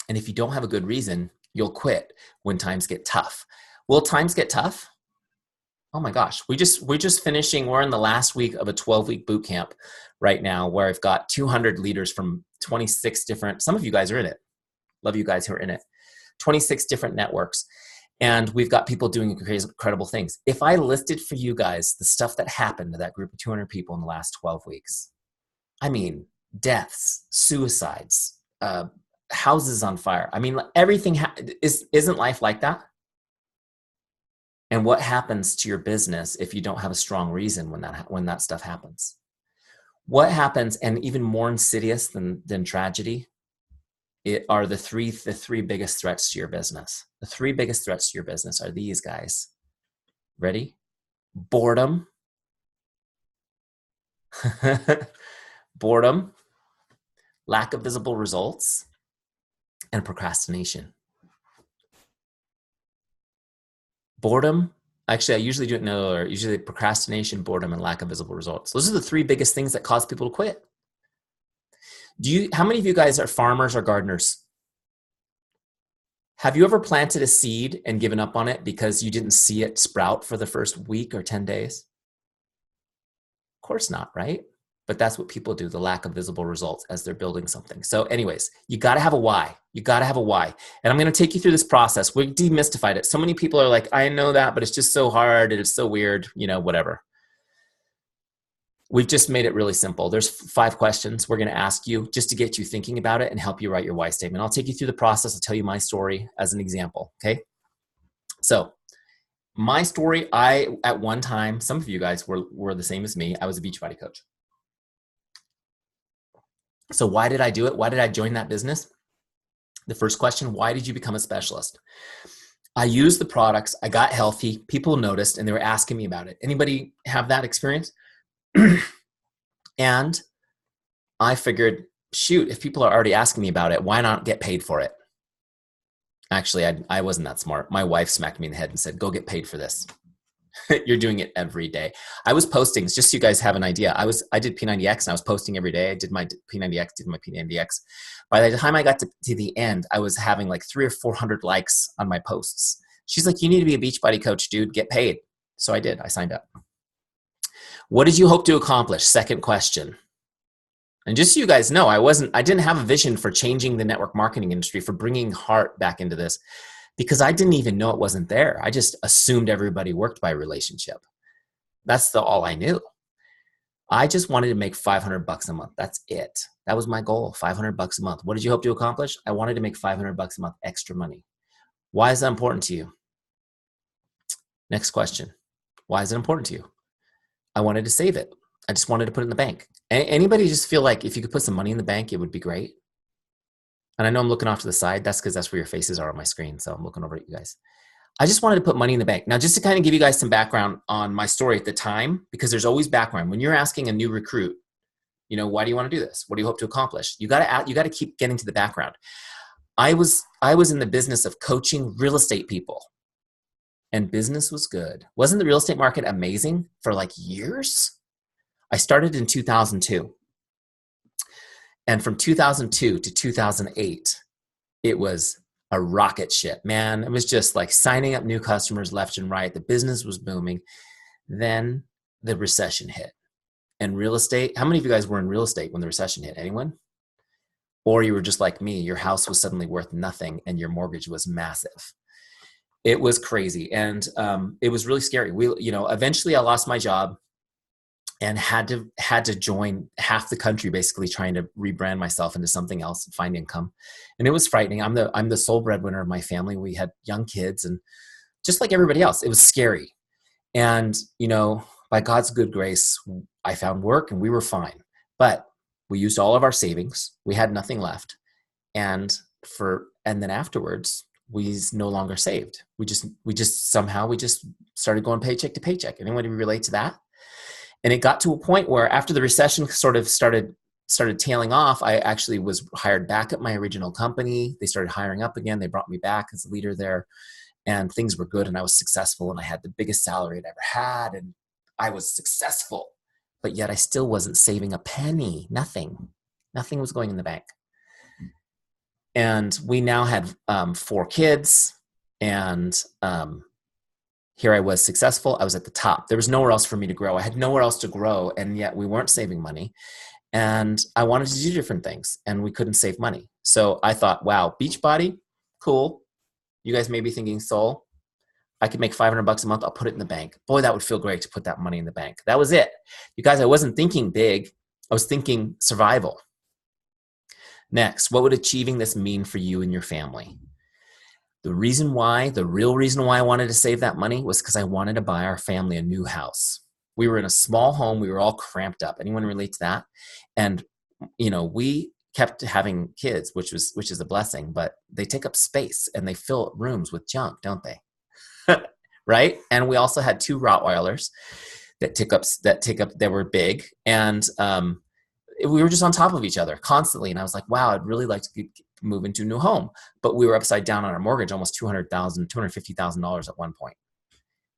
And if you don't have a good reason, you'll quit when times get tough. Will times get tough? Oh my gosh, we're just finishing. We're in the last week of a 12-week boot camp right now, where I've got 200 leaders from 26 different, some of you guys are in it. Love you guys who are in it. 26 different networks. And we've got people doing incredible things. If I listed for you guys the stuff that happened to that group of 200 people in the last 12 weeks, I mean, deaths, suicides, houses on fire. I mean, everything isn't life like that? And what happens to your business if you don't have a strong reason when that stuff happens? What happens, and even more insidious than tragedy, are the three biggest threats to your business. The three biggest threats to your business are these, guys. Ready? Boredom. Boredom, lack of visible results, and procrastination. Boredom, actually, I usually do it in order. Usually procrastination, boredom, and lack of visible results. Those are the three biggest things that cause people to quit. How many of you guys are farmers or gardeners? Have you ever planted a seed and given up on it because you didn't see it sprout for the first week or 10 days? Of course not, right? But that's what people do, the lack of visible results as they're building something. So anyways, you got to have a why. You got to have a why. And I'm going to take you through this process. We demystified it. So many people are like, I know that, but it's just so hard and it's so weird, whatever. We've just made it really simple. There's 5 questions we're going to ask you just to get you thinking about it and help you write your why statement. I'll take you through the process. I'll tell you my story as an example. Okay. So my story, at one time, some of you guys were the same as me. I was a Beachbody coach. So why did I do it? Why did I join that business? The first question, why did you become a specialist? I used the products. I got healthy. People noticed and they were asking me about it. Anybody have that experience? And I figured, shoot, if people are already asking me about it, why not get paid for it? Actually, I wasn't that smart. My wife smacked me in the head and said, go get paid for this. You're doing it every day. I was posting, just so you guys have an idea. I did P90X and I was posting every day. I did my P90X. By the time I got to the end, I was having like 300 or 400 likes on my posts. She's like, you need to be a Beachbody coach, dude. Get paid. So I did. I signed up. What did you hope to accomplish? Second question. And just so you guys know, I didn't have a vision for changing the network marketing industry, for bringing heart back into this, because I didn't even know it wasn't there. I just assumed everybody worked by relationship. That's all I knew. I just wanted to make $500 a month. That's it. That was my goal, $500 a month. What did you hope to accomplish? I wanted to make $500 a month extra money. Why is that important to you? Next question. Why is it important to you? I wanted to save it. I just wanted to put it in the bank. Anybody just feel like if you could put some money in the bank, it would be great? And I know I'm looking off to the side. That's because that's where your faces are on my screen. So I'm looking over at you guys. I just wanted to put money in the bank. Now, just to kind of give you guys some background on my story at the time, because there's always background. When you're asking a new recruit, why do you want to do this? What do you hope to accomplish? You got to keep getting to the background. I was in the business of coaching real estate people, and business was good. Wasn't the real estate market amazing for like years? I started in 2002. And from 2002 to 2008, it was a rocket ship, man. It was just like signing up new customers left and right. The business was booming. Then the recession hit. And real estate, how many of you guys were in real estate when the recession hit? Anyone? Or you were just like me, your house was suddenly worth nothing and your mortgage was massive. It was crazy. And it was really scary. Eventually I lost my job and had to join half the country, basically trying to rebrand myself into something else and find income. And it was frightening. I'm the sole breadwinner of my family. We had young kids, and just like everybody else, it was scary. And, by God's good grace, I found work and we were fine. But We used all of our savings. We had nothing left. And then afterwards, we no longer saved. We just somehow started going paycheck to paycheck. Anyone relate to that? And it got to a point where after the recession sort of started tailing off, I actually was hired back at my original company. They started hiring up again. They brought me back as a leader there, and things were good, and I was successful, and I had the biggest salary I'd ever had, and I was successful. But yet I still wasn't saving a penny. Nothing was going in the bank. And we now had 4 kids, and here I was successful. I was at the top. There was nowhere else for me to grow. I had nowhere else to grow, and yet we weren't saving money. And I wanted to do different things, and we couldn't save money. So I thought, wow, Beachbody, cool. You guys may be thinking, Solle, I could make $500 a month. I'll put it in the bank. Boy, that would feel great to put that money in the bank. That was it. You guys, I wasn't thinking big. I was thinking survival. Next, what would achieving this mean for you and your family? The real reason why I wanted to save that money was because I wanted to buy our family a new house. We were in a small home. We were all cramped up. Anyone relate to that? And, we kept having kids, which is a blessing, but they take up space and they fill rooms with junk, don't they? Right? And we also had 2 Rottweilers that were big. And, we were just on top of each other constantly. And I was like, wow, I'd really like to move into a new home. But we were upside down on our mortgage, almost $250,000 at one point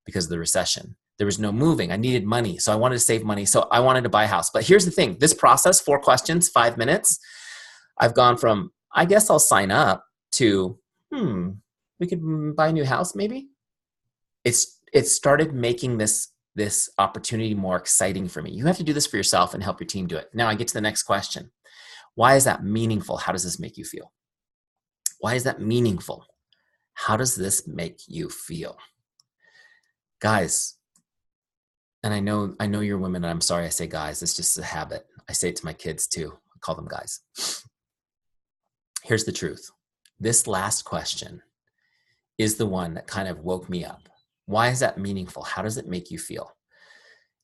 because of the recession. There was no moving. I needed money. So I wanted to save money. So I wanted to buy a house. But here's the thing. This process, 4 questions, 5 minutes, I've gone from, I guess I'll sign up to, we could buy a new house maybe. It started making this opportunity more exciting for me. You have to do this for yourself and help your team do it. Now I get to the next question. Why is that meaningful? How does this make you feel? Why is that meaningful? How does this make you feel? Guys, and I know you're women, and I'm sorry I say guys, it's just a habit. I say it to my kids too. I call them guys. Here's the truth. This last question is the one that kind of woke me up. Why is that meaningful? How does it make you feel?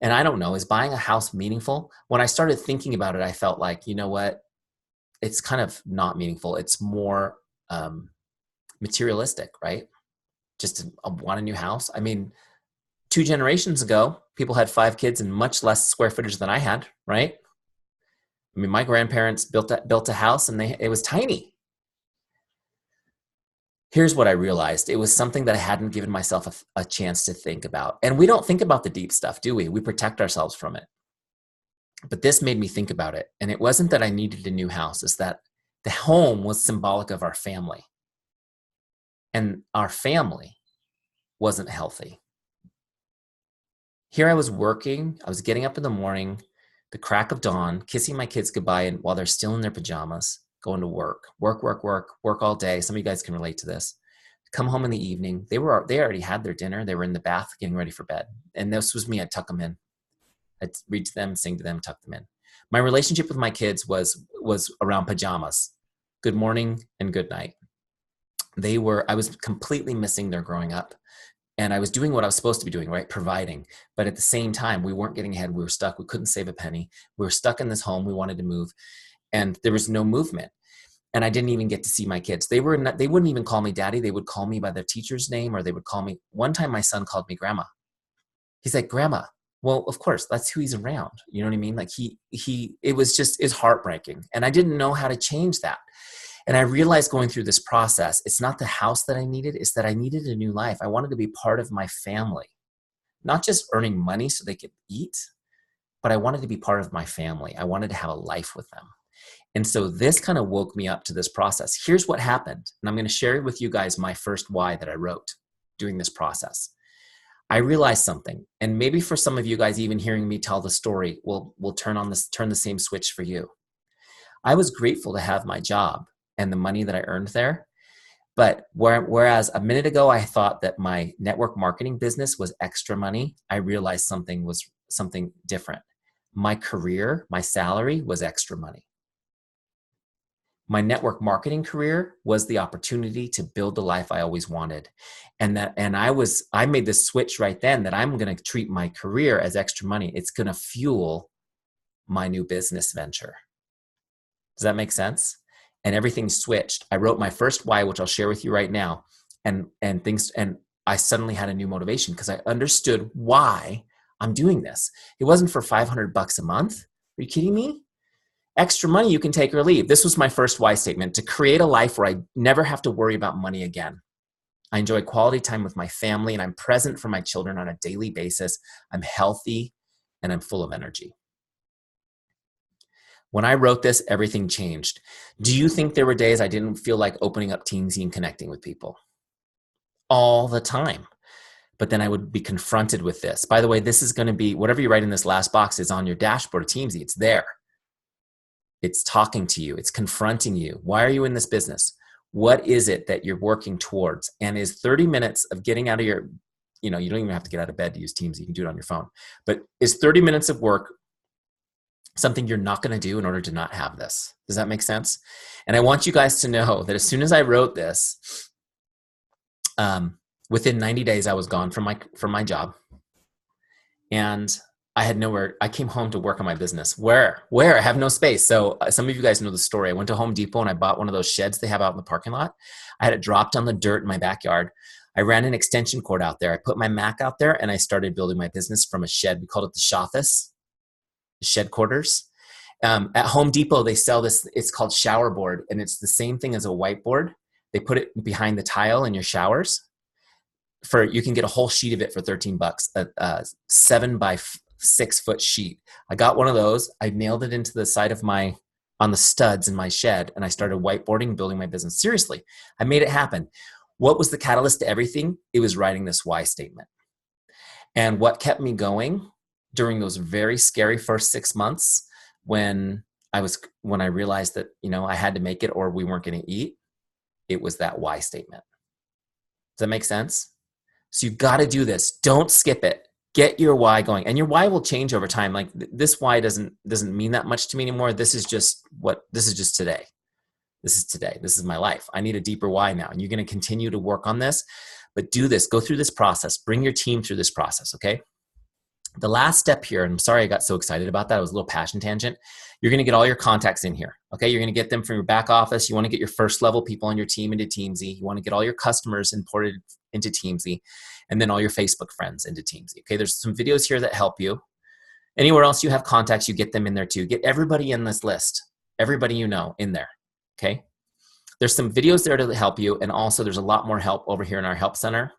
And I don't know, is buying a house meaningful? When I started thinking about it, I felt like, you know what? It's kind of not meaningful. It's more materialistic, right? Just to want a new house. I mean, 2 generations ago, people had 5 kids and much less square footage than I had, right? I mean, my grandparents built a house and it was tiny. Here's what I realized. It was something that I hadn't given myself a chance to think about. And we don't think about the deep stuff, do we? We protect ourselves from it. But this made me think about it. And it wasn't that I needed a new house. It's that the home was symbolic of our family. And our family wasn't healthy. Here I was working. I was getting up in the morning, the crack of dawn, kissing my kids goodbye and while they're still in their pajamas, going to work all day. Some of you guys can relate to this. Come home in the evening. They already had their dinner. They were in the bath getting ready for bed. And this was me. I'd tuck them in. I'd read to them, sing to them, tuck them in. My relationship with my kids was around pajamas. Good morning and good night. I was completely missing their growing up. And I was doing what I was supposed to be doing, right? Providing. But at the same time, we weren't getting ahead. We were stuck. We couldn't save a penny. We were stuck in this home. We wanted to move. And there was no movement. And I didn't even get to see my kids. They wouldn't even call me daddy. They would call me by their teacher's name, or they would call me. One time my son called me grandma. He's like, grandma. Well, of course, that's who he's around. You know what I mean? Like it's heartbreaking. And I didn't know how to change that. And I realized going through this process, it's not the house that I needed, it's that I needed a new life. I wanted to be part of my family, not just earning money so they could eat, but I wanted to be part of my family. I wanted to have a life with them. And so this kind of woke me up to this process. Here's what happened. And I'm going to share with you guys my first why that I wrote during this process. I realized something, and maybe for some of you guys, even hearing me tell the story will turn the same switch for you. I was grateful to have my job and the money that I earned there. But whereas a minute ago, I thought that my network marketing business was extra money, I realized something different. My career, my salary was extra money. My network marketing career was the opportunity to build the life I always wanted. And I made this switch right then that I'm going to treat my career as extra money. It's going to fuel my new business venture. Does that make sense? And everything switched. I wrote my first why, which I'll share with you right now. And I suddenly had a new motivation because I understood why I'm doing this. It wasn't for $500 a month. Are you kidding me? Extra money you can take or leave. This was my first why statement: to create a life where I never have to worry about money again. I enjoy quality time with my family, and I'm present for my children on a daily basis. I'm healthy and I'm full of energy. When I wrote this, everything changed. Do you think there were days I didn't feel like opening up Teamzy and connecting with people? All the time. But then I would be confronted with this. By the way, this is going to be, whatever you write in this last box is on your dashboard of Teamzy. It's there. It's talking to you. It's confronting you. Why are you in this business? What is it that you're working towards? And is 30 minutes of getting out of your, you don't even have to get out of bed to use Teamzy. You can do it on your phone. But is 30 minutes of work something you're not going to do in order to not have this? Does that make sense? And I want you guys to know that as soon as I wrote this, within 90 days, I was gone from my job, and I had nowhere. I came home to work on my business. Where? I have no space. So some of you guys know the story. I went to Home Depot and I bought one of those sheds they have out in the parking lot. I had it dropped on the dirt in my backyard. I ran an extension cord out there. I put my Mac out there and I started building my business from a shed. We called it the Shoffice, the shed quarters. At Home Depot, they sell this. It's called shower board, and it's the same thing as a whiteboard. They put it behind the tile in your showers. You can get a whole sheet of it for $13, a 7 by 6 foot sheet. I got one of those. I nailed it into the side of on the studs in my shed, and I started whiteboarding and building my business. Seriously, I made it happen. What was the catalyst to everything? It was writing this why statement. And what kept me going during those very scary first 6 months when I realized that, I had to make it or we weren't going to eat, it was that why statement. Does that make sense? So you've got to do this. Don't skip it. Get your why going. And your why will change over time. Like this why doesn't mean that much to me anymore. This is just today. This is today. This is my life. I need a deeper why now. And you're going to continue to work on this, but do this. Go through this process. Bring your team through this process, okay? The last step here, and I'm sorry I got so excited about that. It was a little passion tangent. You're going to get all your contacts in here, okay? You're going to get them from your back office. You want to get your first level people on your team into Teamzy. You want to get all your customers imported into Teamzy, and then all your Facebook friends into Teamzy, okay? There's some videos here that help you. Anywhere else you have contacts, you get them in there too. Get everybody in this list, everybody you know in there, okay? There's some videos there to help you, and also there's a lot more help over here in our help center.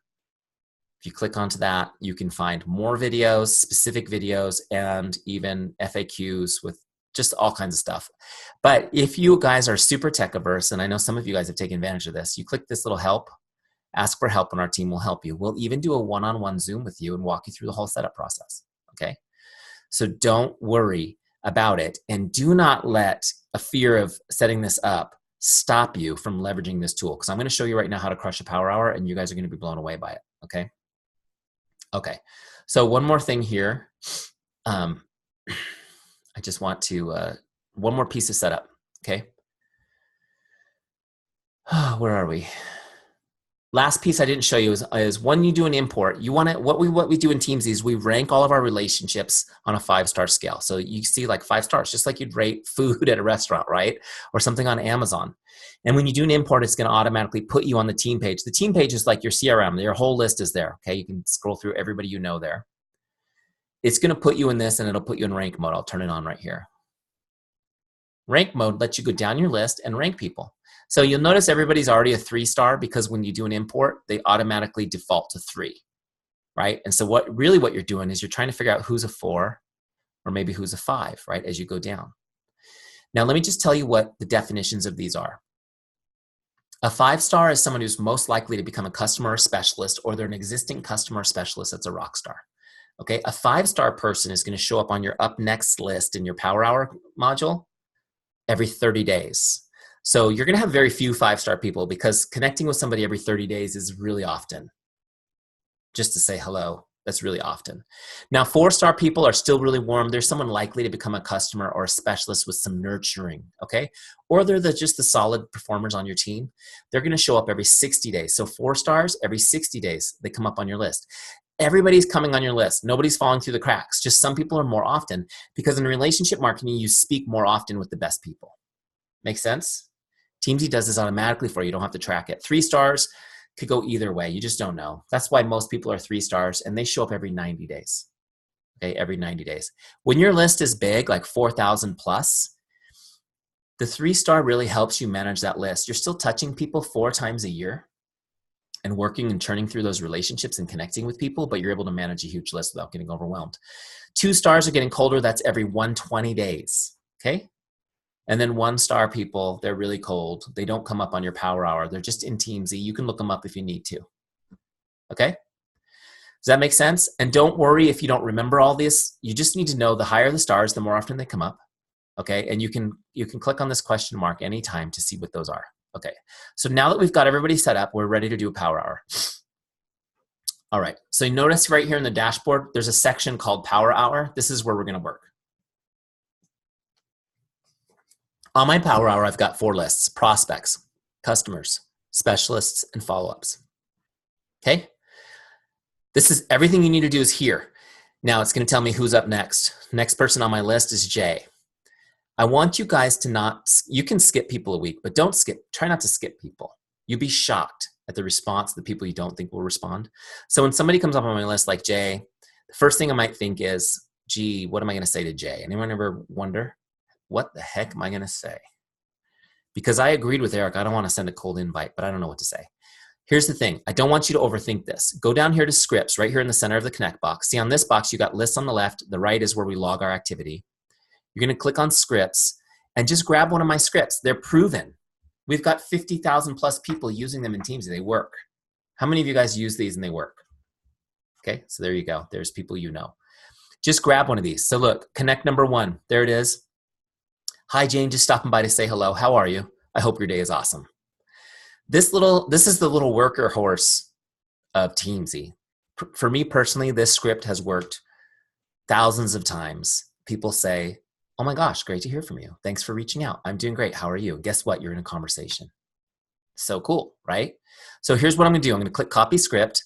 If you click onto that, you can find more videos, specific videos, and even FAQs with just all kinds of stuff. But if you guys are super tech averse, and I know some of you guys have taken advantage of this, you click this little help, ask for help, and our team will help you. We'll even do a one-on-one Zoom with you and walk you through the whole setup process, okay? So don't worry about it, and do not let a fear of setting this up stop you from leveraging this tool, because I'm going to show you right now how to crush a power hour, and you guys are going to be blown away by it, okay? Okay, so one more thing here. I just want to, one more piece of setup, okay? Where are we? Last piece I didn't show you is when you do an import, you want to, what we do in Teamzy is we rank all of our relationships on a 5-star scale. So you see like 5 stars, just like you'd rate food at a restaurant, right? Or something on Amazon. And when you do an import, it's going to automatically put you on the team page. The team page is like your CRM. Your whole list is there, okay? You can scroll through everybody you know there. It's going to put you in this, and it'll put you in rank mode. I'll turn it on right here. Rank mode lets you go down your list and rank people. So you'll notice everybody's already a 3-star because when you do an import, they automatically default to 3, right? And so what you're doing is you're trying to figure out who's a 4 or maybe who's a 5, right, as you go down. Now, let me just tell you what the definitions of these are. A 5-star is someone who's most likely to become a customer or specialist, or they're an existing customer or specialist that's a rock star. Okay, a 5-star person is going to show up on your up next list in your Power Hour module every 30 days. So you're going to have very few 5-star people because connecting with somebody every 30 days is really often. Just to say hello, that's really often. Now, 4-star people are still really warm. There's someone likely to become a customer or a specialist with some nurturing, okay? Or they're just the solid performers on your team. They're going to show up every 60 days. So 4 stars, every 60 days, they come up on your list. Everybody's coming on your list. Nobody's falling through the cracks. Just some people are more often, because in relationship marketing, you speak more often with the best people. Make sense? Teamzy does this automatically for you. You don't have to track it. 3 stars could go either way. You just don't know. That's why most people are 3 stars, and they show up every 90 days. Okay, every 90 days. When your list is big, like 4,000 plus, the 3-star really helps you manage that list. You're still touching people 4 times a year and working and churning through those relationships and connecting with people, but you're able to manage a huge list without getting overwhelmed. 2 stars are getting colder. That's every 120 days. Okay. And then 1-star people, they're really cold. They don't come up on your power hour. They're just in Teamzy. You can look them up if you need to. Okay. Does that make sense? And don't worry if you don't remember all this. You just need to know the higher the stars, the more often they come up. Okay. And you can click on this question mark anytime to see what those are. Okay. So now that we've got everybody set up, we're ready to do a power hour. All right. So you notice right here in the dashboard, there's a section called Power Hour. This is where we're going to work. On my Power Hour, I've got 4 lists: prospects, customers, specialists, and follow-ups. Okay. This is everything you need to do is here. Now it's going to tell me who's up next. Next person on my list is Jay. I want you guys to not, you can skip people a week, but try not to skip people. You'd be shocked at the response of the people you don't think will respond. So when somebody comes up on my list like Jay, the first thing I might think is, gee, what am I going to say to Jay? Anyone ever wonder, what the heck am I going to say? Because I agreed with Eric, I don't want to send a cold invite, but I don't know what to say. Here's the thing. I don't want you to overthink this. Go down here to scripts, right here in the center of the connect box. See, on this box, you got lists on the left. The right is where we log our activity. You're going to click on scripts and just grab one of my scripts. They're proven. We've got 50,000 plus people using them in Teamzy. They work. How many of you guys use these and they work? Okay, so there you go. There's people you know. Just grab one of these. So look, connect number 1. There it is. Hi, Jane. Just stopping by to say hello. How are you? I hope your day is awesome. This is the little worker horse of Teamzy. For me personally, this script has worked thousands of times. People say, oh my gosh, great to hear from you. Thanks for reaching out. I'm doing great. How are you? And guess what? You're in a conversation. So cool, right? So here's what I'm going to do. I'm going to click copy script,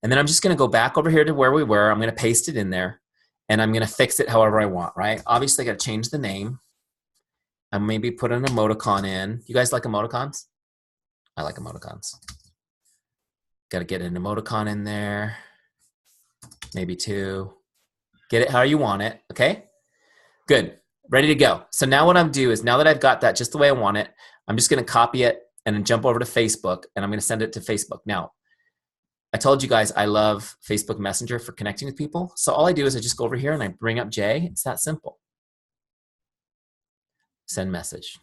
and then I'm just going to go back over here to where we were. I'm going to paste it in there, and I'm going to fix it however I want, right? Obviously, I got to change the name. And maybe put an emoticon in. You guys like emoticons? I like emoticons. Got to get an emoticon in there. Maybe 2. Get it how you want it, okay? Good, ready to go. So now what I'm doing is, now that I've got that just the way I want it, I'm just gonna copy it and then jump over to Facebook, and I'm gonna send it to Facebook. Now, I told you guys I love Facebook Messenger for connecting with people. So all I do is I just go over here and I bring up Jay. It's that simple. Send message.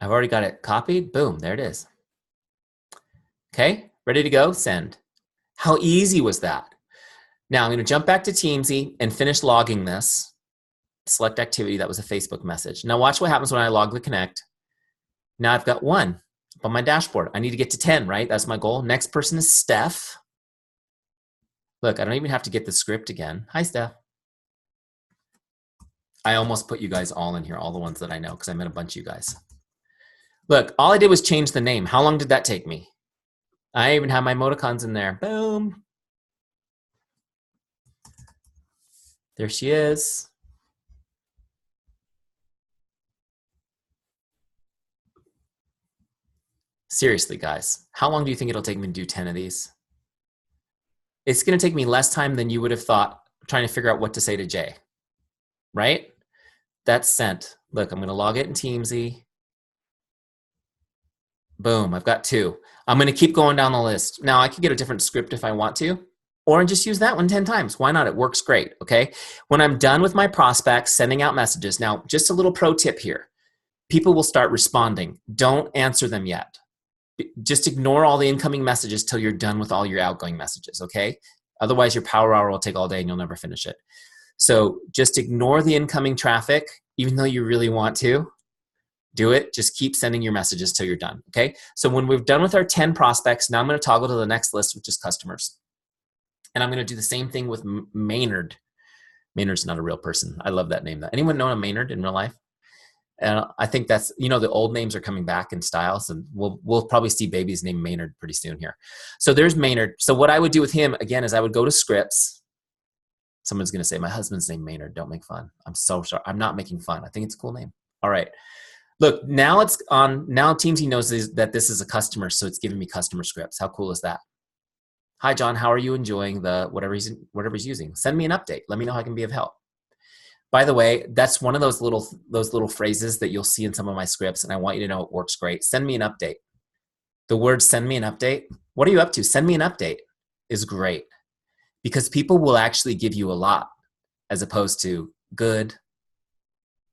I've already got it copied. Boom, there it is. Okay, ready to go, send. How easy was that? Now I'm going to jump back to Teamzy and finish logging this. Select activity, that was a Facebook message. Now watch what happens when I log the connect. Now I've got 1 up on my dashboard. I need to get to 10, right? That's my goal. Next person is Steph. Look, I don't even have to get the script again. Hi, Steph. I almost put you guys all in here, all the ones that I know, because I met a bunch of you guys. Look, all I did was change the name. How long did that take me? I even have my emoticons in there. Boom. There she is. Seriously, guys, how long do you think it'll take me to do 10 of these? It's going to take me less time than you would have thought trying to figure out what to say to Jay, right? That's sent. Look, I'm going to log it in Teamzy. Boom, I've got 2. I'm going to keep going down the list. Now, I could get a different script if I want to, or just use that one 10 times. Why not? It works great, okay? When I'm done with my prospects, sending out messages. Now, just a little pro tip here. People will start responding. Don't answer them yet. Just ignore all the incoming messages till you're done with all your outgoing messages, okay? Otherwise, your power hour will take all day and you'll never finish it. So just ignore the incoming traffic, even though you really want to. Do it. Just keep sending your messages till you're done, okay? So when we're done with our 10 prospects, now I'm going to toggle to the next list, which is customers. And I'm going to do the same thing with Maynard. Maynard's not a real person. I love that name. Anyone know a Maynard in real life? And I think that's, you know, the old names are coming back in style. So we'll probably see babies named Maynard pretty soon here. So there's Maynard. So what I would do with him, again, is I would go to scripts. Someone's going to say, my husband's named Maynard. Don't make fun. I'm so sorry. I'm not making fun. I think it's a cool name. All right. Look, now it's on. Now Teamzy knows that this is a customer, so it's giving me customer scripts. How cool is that? Hi, John. How are you enjoying the whatever he's using? Send me an update. Let me know how I can be of help. By the way, that's one of those little phrases that you'll see in some of my scripts, and I want you to know it works great. Send me an update. The word "send me an update." What are you up to? Send me an update is great because people will actually give you a lot as opposed to good.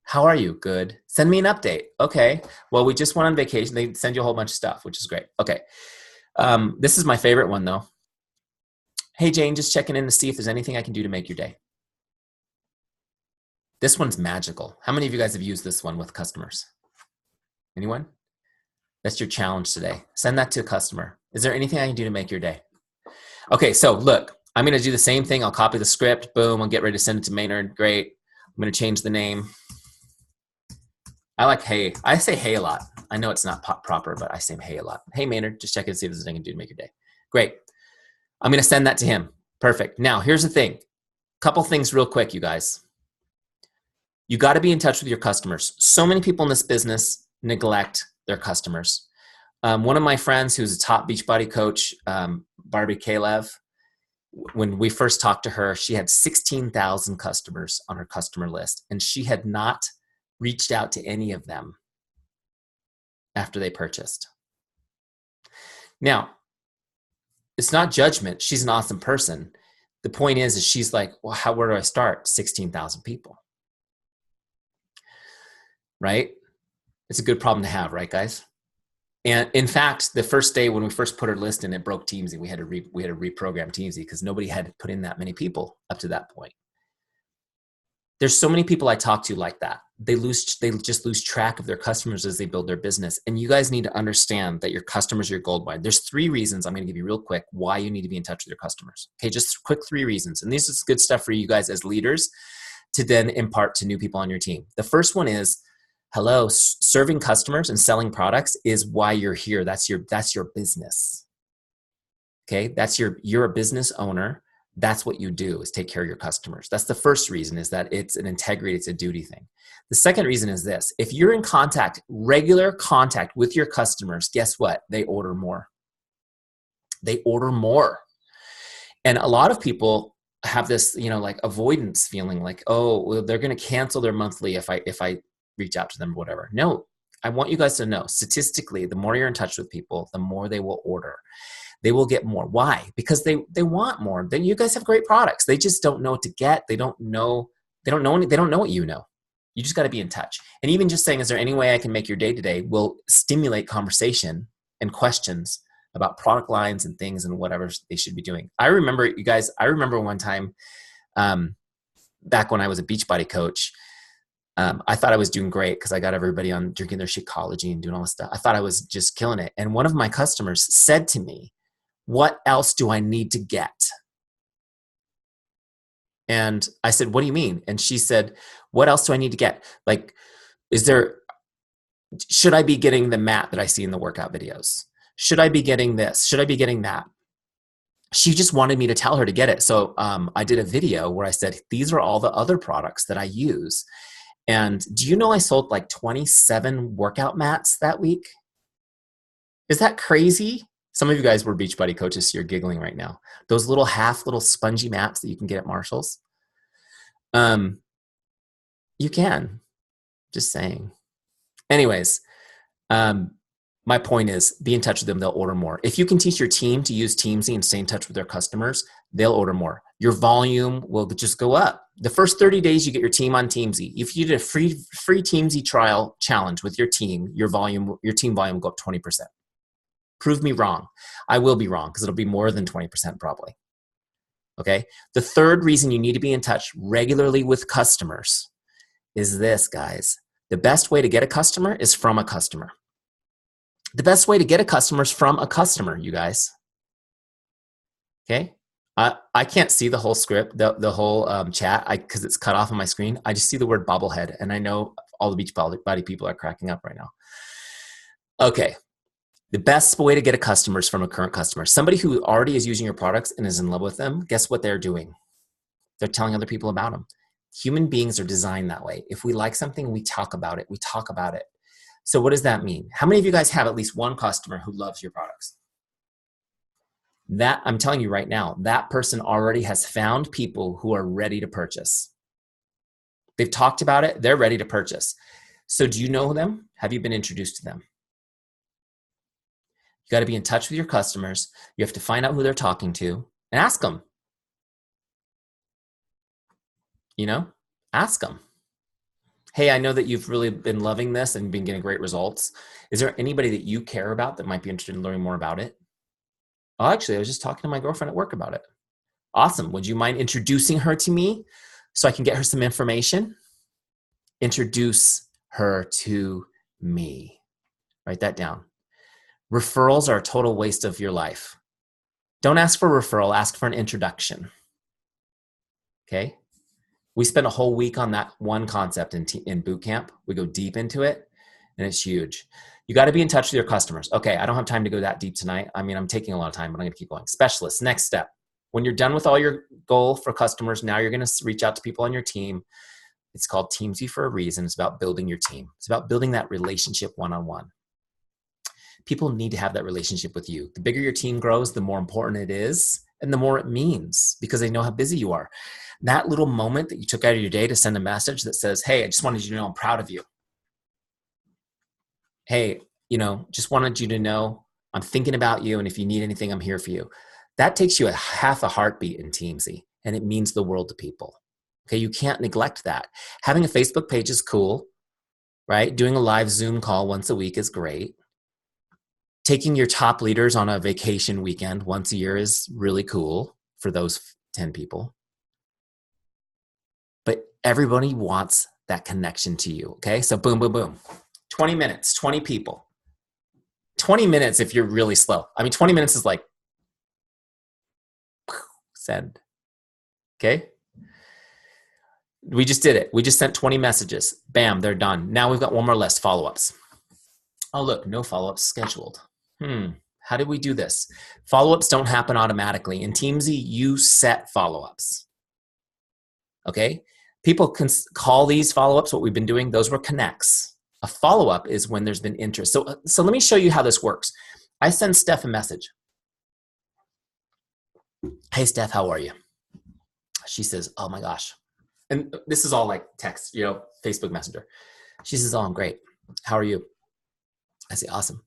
How are you? Good. Send me an update. Okay. Well, we just went on vacation. They send you a whole bunch of stuff, which is great. Okay. This is my favorite one though. Hey, Jane, just checking in to see if there's anything I can do to make your day. This one's magical. How many of you guys have used this one with customers? Anyone? That's your challenge today. Send that to a customer. Is there anything I can do to make your day? Okay, so look, I'm going to do the same thing. I'll copy the script. Boom. I'll get ready to send it to Maynard. Great. I'm going to change the name. I like hey. I say hey a lot. I know it's not proper, but I say hey a lot. Hey, Maynard, just check and see if there's anything I can do to make your day. Great. I'm going to send that to him. Perfect. Now, here's the thing. Couple things real quick, you guys. You got to be in touch with your customers. So many people in this business neglect their customers. One of my friends who's a top Beachbody coach, Barbie Kalev, when we first talked to her, she had 16,000 customers on her customer list, and she had not reached out to any of them after they purchased. Now, it's not judgment. She's an awesome person. The point is she's like, well, where do I start? 16,000 people. Right? It's a good problem to have, right, guys? And in fact, the first day when we first put our list in, it broke Teamzy. We had to reprogram Teamzy because nobody had put in that many people up to that point. There's so many people I talk to like that. They just lose track of their customers as they build their business. And you guys need to understand that your customers are your gold mine. There's 3 reasons I'm going to give you real quick why you need to be in touch with your customers. Okay, just quick 3 reasons. And this is good stuff for you guys as leaders to then impart to new people on your team. The first one is, hello, serving customers and selling products is why you're here. That's your business. Okay, you're a business owner. That's what you do, is take care of your customers. That's the first reason, is that it's an integrity, it's a duty thing. The second reason is this: if you're in regular contact with your customers, guess what? They order more. They order more. And a lot of people have this, like avoidance feeling, like, oh, well, they're going to cancel their monthly if I reach out to them or whatever. No, I want you guys to know, statistically, the more you're in touch with people, the more they will order. They will get more. Why? Because they want more. Then you guys have great products. They just don't know what to get. They don't know what you know. You just got to be in touch. And even just saying, is there any way I can make your day today, will stimulate conversation and questions about product lines and things and whatever they should be doing. I remember one time back when I was a Beachbody coach, I thought I was doing great because I got everybody on drinking their Shakeology and doing all this stuff. I thought I was just killing it. And one of my customers said to me, what else do I need to get? And I said, what do you mean? And she said, what else do I need to get? Like, should I be getting the mat that I see in the workout videos? Should I be getting this? Should I be getting that? She just wanted me to tell her to get it. So I did a video where I said, these are all the other products that I use. And do you know I sold like 27 workout mats that week? Is that crazy? Some of you guys were Beachbody coaches, so you're giggling right now. Those little spongy mats that you can get at Marshall's. You can. Just saying. Anyways, my point is, be in touch with them. They'll order more. If you can teach your team to use Teamzy and stay in touch with their customers, they'll order more. Your volume will just go up. The first 30 days you get your team on Teamzy. If you did a free Teamzy trial challenge with your team, your team volume will go up 20%. Prove me wrong. I will be wrong because it'll be more than 20% probably. Okay. The third reason you need to be in touch regularly with customers is this, guys. The best way to get a customer is from a customer. The best way to get a customer is from a customer, you guys. Okay. I can't see the whole script, the whole chat, because it's cut off on my screen. I just see the word bobblehead, and I know all the Beachbody people are cracking up right now. Okay. The best way to get a customer is from a current customer. Somebody who already is using your products and is in love with them, guess what they're doing? They're telling other people about them. Human beings are designed that way. If we like something, we talk about it. We talk about it. So what does that mean? How many of you guys have at least one customer who loves your products? That, I'm telling you right now, that person already has found people who are ready to purchase. They've talked about it. They're ready to purchase. So do you know them? Have you been introduced to them? You got to be in touch with your customers. You have to find out who they're talking to and ask them. Ask them. Hey, I know that you've really been loving this and been getting great results. Is there anybody that you care about that might be interested in learning more about it? Oh, actually, I was just talking to my girlfriend at work about it. Awesome. Would you mind introducing her to me so I can get her some information? Introduce her to me. Write that down. Referrals are a total waste of your life. Don't ask for a referral, ask for an introduction. Okay? We spent a whole week on that one concept in boot camp. We go deep into it, and it's huge. You got to be in touch with your customers. Okay, I don't have time to go that deep tonight. I mean, I'm taking a lot of time, but I'm going to keep going. Specialists, next step. When you're done with all your goal for customers, now you're going to reach out to people on your team. It's called Teamzy for a reason. It's about building your team. It's about building that relationship one-on-one. People need to have that relationship with you. The bigger your team grows, the more important it is and the more it means because they know how busy you are. That little moment that you took out of your day to send a message that says, hey, I just wanted you to know I'm proud of you. Hey, just wanted you to know I'm thinking about you, and if you need anything, I'm here for you. That takes you a half a heartbeat in Teamzy, and it means the world to people. Okay, you can't neglect that. Having a Facebook page is cool, right? Doing a live Zoom call once a week is great. Taking your top leaders on a vacation weekend once a year is really cool for those 10 people. But everybody wants that connection to you, okay? So boom, boom, boom. 20 minutes, 20 people. 20 minutes if you're really slow. I mean, 20 minutes is like, send, okay? We just did it. We just sent 20 messages. Bam, they're done. Now we've got one more list, follow-ups. Oh, look, no follow-ups scheduled. How did we do this? Follow-ups don't happen automatically. In Teamzy, you set follow-ups, okay? People can call these follow-ups what we've been doing. Those were connects. A follow-up is when there's been interest. So let me show you how this works. I send Steph a message. Hey, Steph, how are you? She says, oh my gosh. And this is all like text, Facebook Messenger. She says, oh, I'm great. How are you? I say, awesome.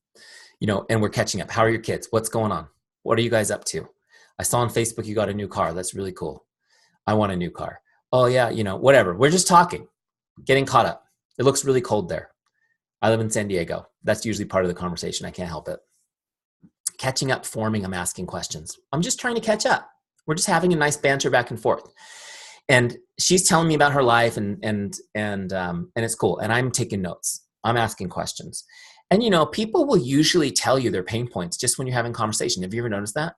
And we're catching up. How are your kids? What's going on? What are you guys up to? I saw on Facebook you got a new car. That's really cool. I want a new car. Oh yeah, whatever. We're just talking, getting caught up. It looks really cold there. I live in San Diego. That's usually part of the conversation. I can't help it. Catching up, forming, I'm asking questions. I'm just trying to catch up. We're just having a nice banter back and forth. And she's telling me about her life and it's cool. And I'm taking notes. I'm asking questions. And people will usually tell you their pain points just when you're having conversation. Have you ever noticed that?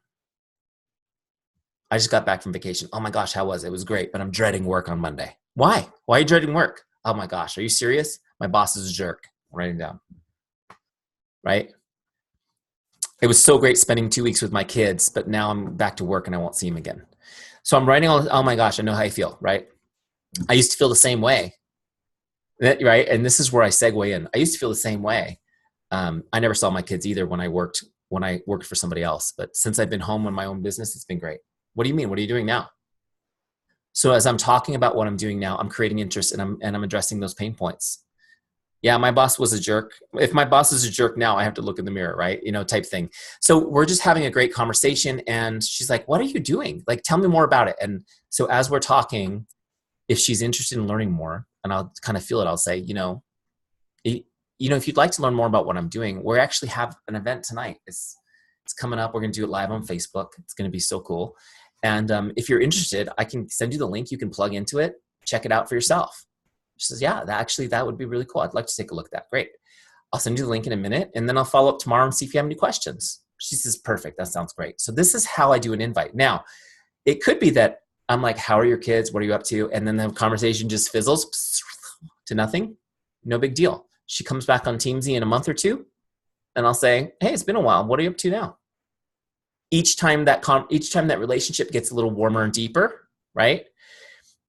I just got back from vacation. Oh my gosh, how was it? It was great, but I'm dreading work on Monday. Why? Why are you dreading work? Oh my gosh, are you serious? My boss is a jerk. I'm writing down. Right? It was so great spending 2 weeks with my kids, but now I'm back to work and I won't see him again. So I'm writing oh my gosh, I know how you feel, right? I used to feel the same way, right? And this is where I segue in. I used to feel the same way. I never saw my kids either when I worked for somebody else. But since I've been home on my own business, it's been great. What do you mean? What are you doing now? So as I'm talking about what I'm doing now, I'm creating interest and I'm addressing those pain points. Yeah, my boss was a jerk. If my boss is a jerk now, I have to look in the mirror, right? Type thing. So we're just having a great conversation and she's like, what are you doing? Like, tell me more about it. And so as we're talking, if she's interested in learning more and I'll kind of feel it, I'll say, if you'd like to learn more about what I'm doing, we actually have an event tonight. It's coming up. We're going to do it live on Facebook. It's going to be so cool. And if you're interested, I can send you the link. You can plug into it, check it out for yourself. She says, yeah, that would be really cool. I'd like to take a look at that. Great. I'll send you the link in a minute and then I'll follow up tomorrow and see if you have any questions. She says, perfect. That sounds great. So this is how I do an invite. Now, it could be that I'm like, how are your kids? What are you up to? And then the conversation just fizzles to nothing. No big deal. She comes back on Teamzy in a month or two and I'll say, hey, it's been a while. What are you up to now? Each time that relationship gets a little warmer and deeper, right?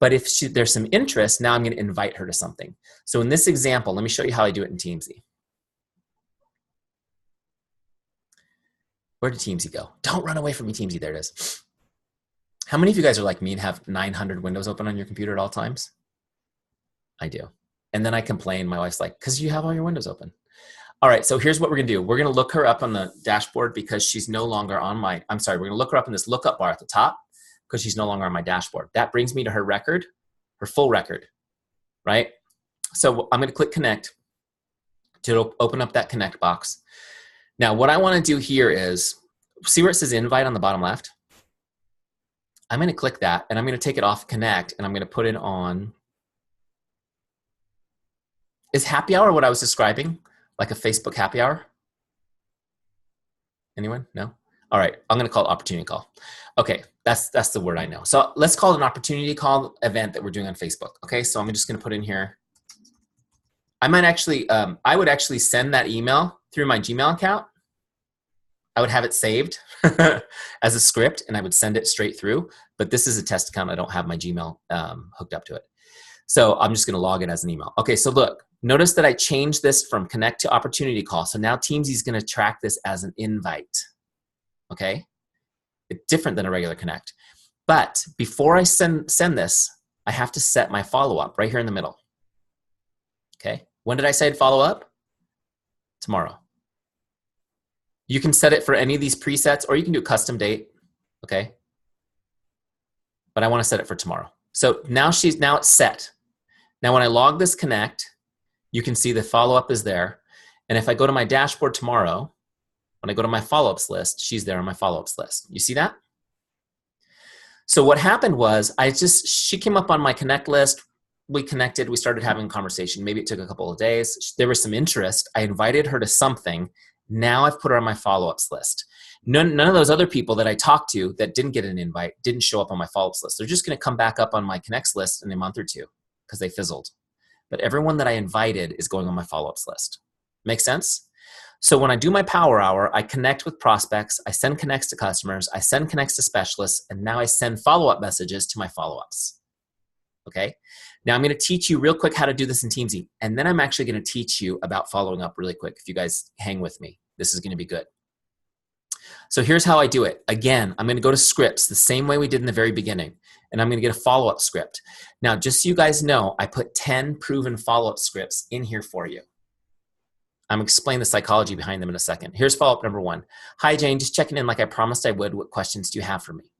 But if there's some interest, now I'm going to invite her to something. So in this example, let me show you how I do it in Teamzy. Where did Teamzy go? Don't run away from me, Teamzy. There it is. How many of you guys are like me and have 900 windows open on your computer at all times? I do. And then I complain. My wife's like, because you have all your windows open. All right, so here's what we're going to do. We're going to look her up on the dashboard because she's no longer on my, we're going to look her up in this lookup bar at the top because she's no longer on my dashboard. That brings me to her record, her full record, right? So I'm going to click connect to open up that connect box. Now, what I want to do here is, see where it says invite on the bottom left? I'm going to click that, and I'm going to take it off connect, and I'm going to put it on. Is happy hour what I was describing? Like a Facebook happy hour? Anyone? No? All right, I'm going to call it opportunity call. Okay, that's the word I know. So let's call it an opportunity call event that we're doing on Facebook. Okay, so I'm just going to put in here. I might actually, I would actually send that email through my Gmail account. I would have it saved as a script, and I would send it straight through. But this is a test account. I don't have my Gmail hooked up to it. So I'm just going to log it as an email. Okay, so look, notice that I changed this from connect to opportunity call. So now Teamzy is going to track this as an invite. Okay, it's different than a regular connect. But before I send this, I have to set my follow-up right here in the middle. Okay, when did I say I'd follow up? Tomorrow. You can set it for any of these presets, or you can do a custom date, okay? But I want to set it for tomorrow. So now it's set. Now when I log this connect, you can see the follow-up is there. And if I go to my dashboard tomorrow, when I go to my follow-ups list, she's there on my follow-ups list. You see that? So what happened was she came up on my connect list. We connected, we started having a conversation. Maybe it took a couple of days. There was some interest. I invited her to something. Now I've put her on my follow-ups list. None of those other people that I talked to that didn't get an invite didn't show up on my follow-ups list. They're just going to come back up on my connects list in a month or two because they fizzled. But everyone that I invited is going on my follow-ups list. Make sense? So when I do my power hour, I connect with prospects, I send connects to customers, I send connects to specialists, and now I send follow-up messages to my follow-ups. Okay? Now I'm going to teach you real quick how to do this in Teamzy, and then I'm actually going to teach you about following up really quick. If you guys hang with me, this is going to be good. So here's how I do it. Again, I'm going to go to scripts the same way we did in the very beginning, and I'm going to get a follow-up script. Now, just so you guys know, I put 10 proven follow-up scripts in here for you. I'm going to explain the psychology behind them in a second. Here's follow-up number 1. Hi, Jane, just checking in like I promised I would. What questions do you have for me?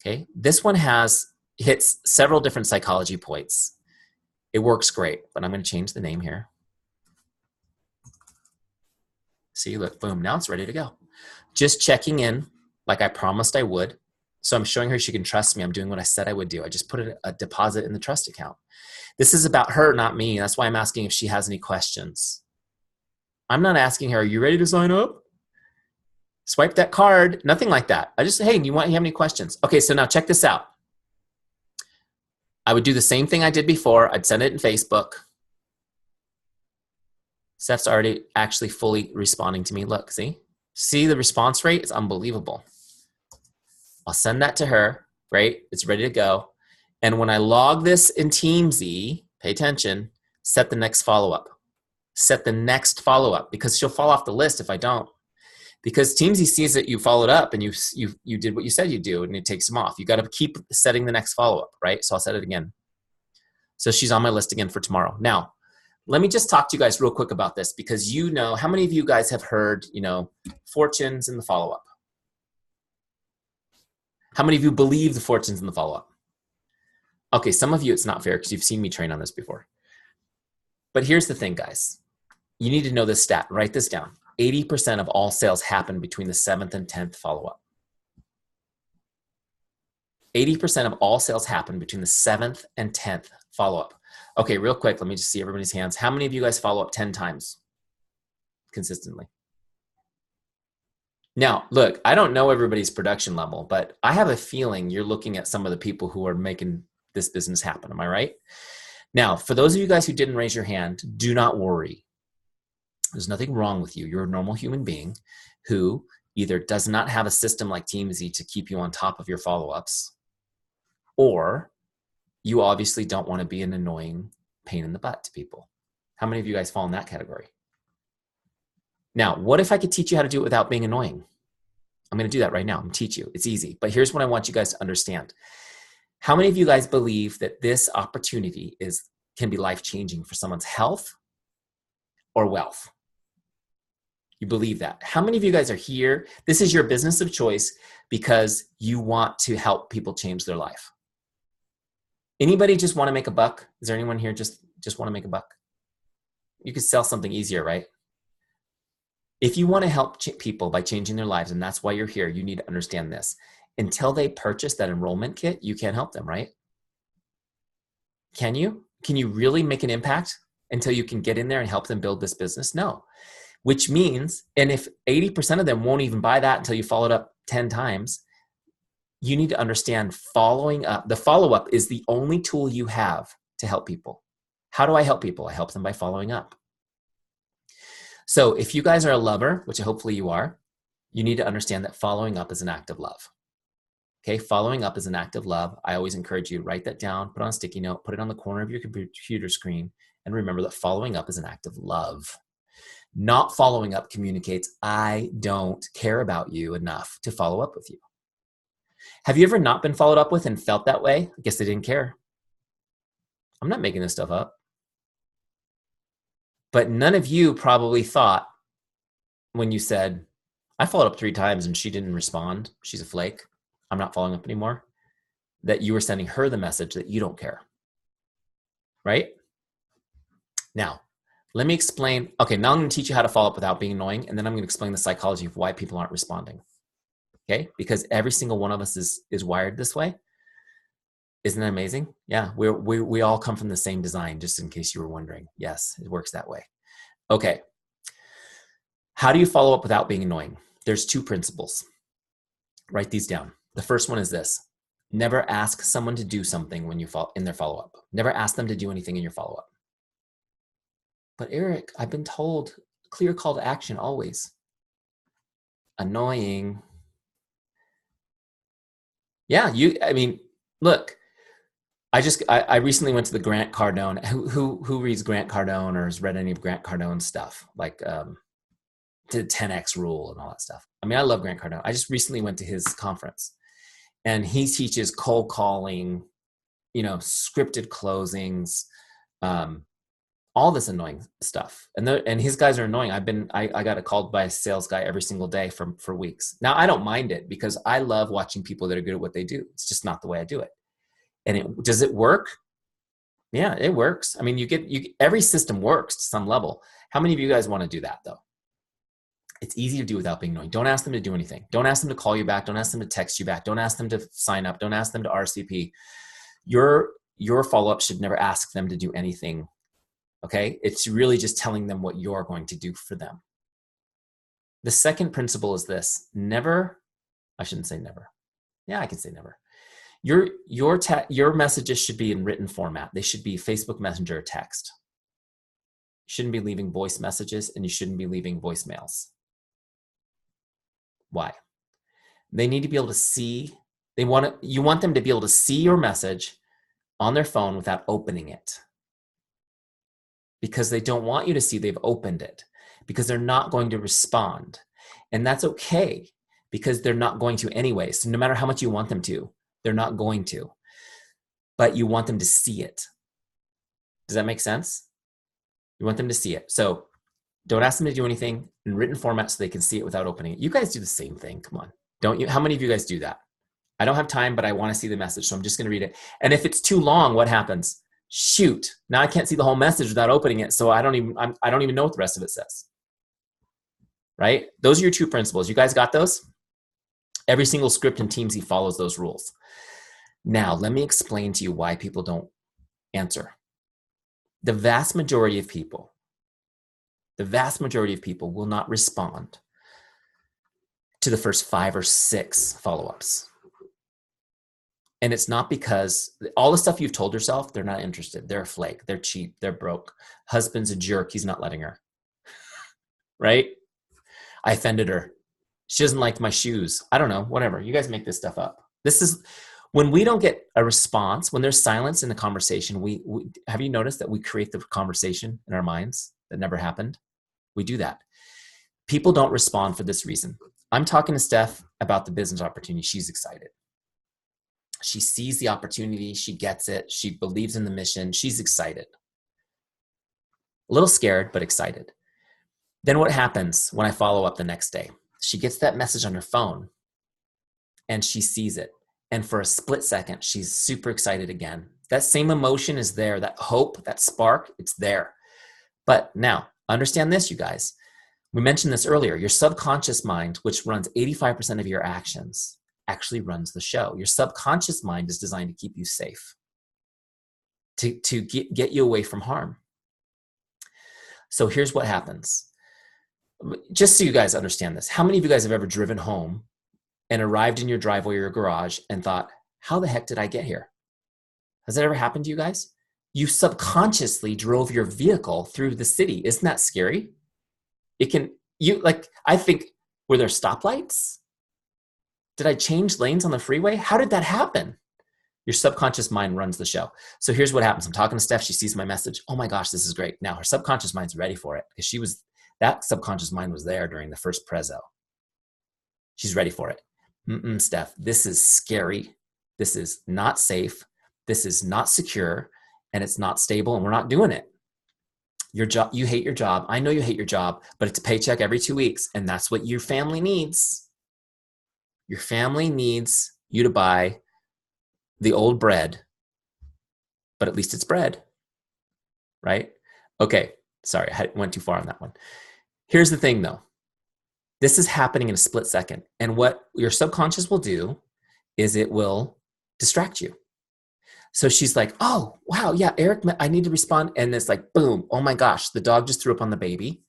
Okay, this one hits several different psychology points. It works great, but I'm going to change the name here. See, look, boom, now it's ready to go. Just checking in like I promised I would. So I'm showing her she can trust me. I'm doing what I said I would do. I just put a deposit in the trust account. This is about her, not me. That's why I'm asking if she has any questions. I'm not asking her, are you ready to sign up? Swipe that card. Nothing like that. I just, hey, you have any questions? Okay, so now check this out. I would do the same thing I did before. I'd send it in Facebook. Steph's already actually fully responding to me. Look, see? See the response rate? It's unbelievable. I'll send that to her, right? It's ready to go. And when I log this in Teamzy, pay attention, set the next follow-up. Set the next follow-up because she'll fall off the list if I don't. Because Teamzy sees that you followed up and you did what you said you'd do and it takes them off. You got to keep setting the next follow-up, right? So I'll set it again. So she's on my list again for tomorrow. Now, let me just talk to you guys real quick about this because how many of you guys have heard, fortunes in the follow-up? How many of you believe the fortunes in the follow-up? Okay, some of you it's not fair because you've seen me train on this before. But here's the thing, guys. You need to know this stat. Write this down. 80% of all sales happen between the 7th and 10th follow-up. 80% of all sales happen between the 7th and 10th follow-up. Okay, real quick, let me just see everybody's hands. How many of you guys follow up 10 times consistently? Now, look, I don't know everybody's production level, but I have a feeling you're looking at some of the people who are making this business happen. Am I right? Now, for those of you guys who didn't raise your hand, do not worry. There's nothing wrong with you. You're a normal human being who either does not have a system like Teamzy to keep you on top of your follow-ups, or you obviously don't want to be an annoying pain in the butt to people. How many of you guys fall in that category? Now, what if I could teach you how to do it without being annoying? I'm going to do that right now. I'm going to teach you. It's easy. But here's what I want you guys to understand. How many of you guys believe that this opportunity can be life-changing for someone's health or wealth? You believe that? How many of you guys are here? This is your business of choice because you want to help people change their life. Anybody just want to make a buck? Is there anyone here just want to make a buck? You could sell something easier, right? If you want to help people by changing their lives, and that's why you're here, you need to understand this. Until they purchase that enrollment kit, you can't help them, right? Can you? Can you really make an impact until you can get in there and help them build this business? No. Which means, and if 80% of them won't even buy that until you follow it up 10 times, you need to understand following up. The follow-up is the only tool you have to help people. How do I help people? I help them by following up. So if you guys are a lover, which hopefully you are, you need to understand that following up is an act of love. Okay, following up is an act of love. I always encourage you to write that down, put it on a sticky note, put it on the corner of your computer screen, and remember that following up is an act of love. Not following up communicates, I don't care about you enough to follow up with you. Have you ever not been followed up with and felt that way? I guess they didn't care. I'm not making this stuff up. But none of you probably thought when you said, I followed up 3 times and she didn't respond. She's a flake. I'm not following up anymore. That you were sending her the message that you don't care. Right? Now, let me explain. Okay, now I'm going to teach you how to follow up without being annoying. And then I'm going to explain the psychology of why people aren't responding. Okay? Because every single one of us is wired this way. Isn't that amazing? Yeah, we all come from the same design, just in case you were wondering. Yes, it works that way. Okay. How do you follow up without being annoying? There's 2 principles. Write these down. The first one is this. Never ask someone to do something when you in their follow-up. Never ask them to do anything in your follow-up. But Eric, I've been told clear call to action always. Annoying. Yeah, look, I recently went to the Grant Cardone. Who reads Grant Cardone or has read any of Grant Cardone's stuff? Like the 10X rule and all that stuff. I mean, I love Grant Cardone. I just recently went to his conference and he teaches cold calling, scripted closings, all this annoying stuff. And his guys are annoying. I got called by a sales guy every single day for weeks. Now I don't mind it because I love watching people that are good at what they do. It's just not the way I do it. And does it work? Yeah, it works. I mean, every system works to some level. How many of you guys want to do that though? It's easy to do without being annoying. Don't ask them to do anything. Don't ask them to call you back. Don't ask them to text you back. Don't ask them to sign up. Don't ask them to RCP. Your follow-up should never ask them to do anything. Okay? It's really just telling them what you're going to do for them. The second principle is this. I shouldn't say never. Yeah, I can say never. Your messages should be in written format. They should be Facebook Messenger or text. You shouldn't be leaving voice messages and you shouldn't be leaving voicemails. Why? They need to be able to see. You want them to be able to see your message on their phone without opening it. Because they don't want you to see they've opened it. Because they're not going to respond. And that's okay. Because they're not going to anyway. So no matter how much you want them to, they're not going to. But you want them to see it. Does that make sense? You want them to see it. So don't ask them to do anything in written format so they can see it without opening it. You guys do the same thing. Come on. Don't you? How many of you guys do that? I don't have time, but I want to see the message. So I'm just going to read it. And if it's too long, what happens? Shoot. Now I can't see the whole message without opening it. So I don't even know what the rest of it says. Right? Those are your 2 principles. You guys got those? Every single script in Teamzy follows those rules. Now, let me explain to you why people don't answer. The vast majority of people will not respond to the first 5 or 6 follow-ups. And it's not because all the stuff you've told yourself, they're not interested. They're a flake. They're cheap. They're broke. Husband's a jerk. He's not letting her. Right? I offended her. She doesn't like my shoes. I don't know. Whatever. You guys make this stuff up. When we don't get a response, when there's silence in the conversation, we have you noticed that we create the conversation in our minds that never happened? We do that. People don't respond for this reason. I'm talking to Steph about the business opportunity. She's excited. She sees the opportunity. She gets it. She believes in the mission. She's excited. A little scared, but excited. Then what happens when I follow up the next day? She gets that message on her phone and she sees it. And for a split second, she's super excited again. That same emotion is there, that hope, that spark, it's there. But now, understand this, you guys. We mentioned this earlier. Your subconscious mind, which runs 85% of your actions, actually runs the show. Your subconscious mind is designed to keep you safe, to get you away from harm. So here's what happens. Just so you guys understand this, how many of you guys have ever driven home and arrived in your driveway or your garage and thought, how the heck did I get here? Has that ever happened to you guys? You subconsciously drove your vehicle through the city. Isn't that scary? I think, were there stoplights? Did I change lanes on the freeway? How did that happen? Your subconscious mind runs the show. So here's what happens. I'm talking to Steph. She sees my message. Oh my gosh, this is great. Now her subconscious mind's ready for it because that subconscious mind was there during the first prezzo. She's ready for it. Steph, this is scary. This is not safe. This is not secure, and it's not stable, and we're not doing it. Your job, you hate your job. I know you hate your job, but it's a paycheck every 2 weeks, and that's what your family needs. Your family needs you to buy the old bread, but at least it's bread, right? Okay, sorry, I went too far on that one. Here's the thing, though. This is happening in a split second. And what your subconscious will do is it will distract you. So she's like, oh, wow, yeah, Eric, I need to respond. And it's like, boom, oh my gosh, the dog just threw up on the baby.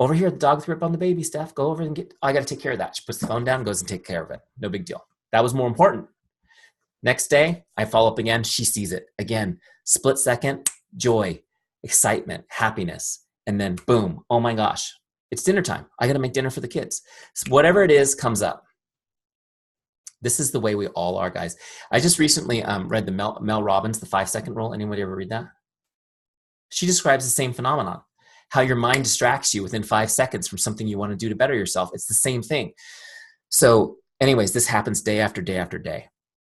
Over here, the dog threw up on the baby, Steph. Go over and I got to take care of that. She puts the phone down, goes and takes care of it. No big deal. That was more important. Next day, I follow up again. She sees it. Again, split second, joy, excitement, happiness. And then boom, oh my gosh, it's dinner time. I got to make dinner for the kids. So whatever it is comes up. This is the way we all are, guys. I just recently read the Mel Robbins, the 5-second rule. Anybody ever read that? She describes the same phenomenon, how your mind distracts you within 5 seconds from something you want to do to better yourself. It's the same thing. So anyways, this happens day after day after day.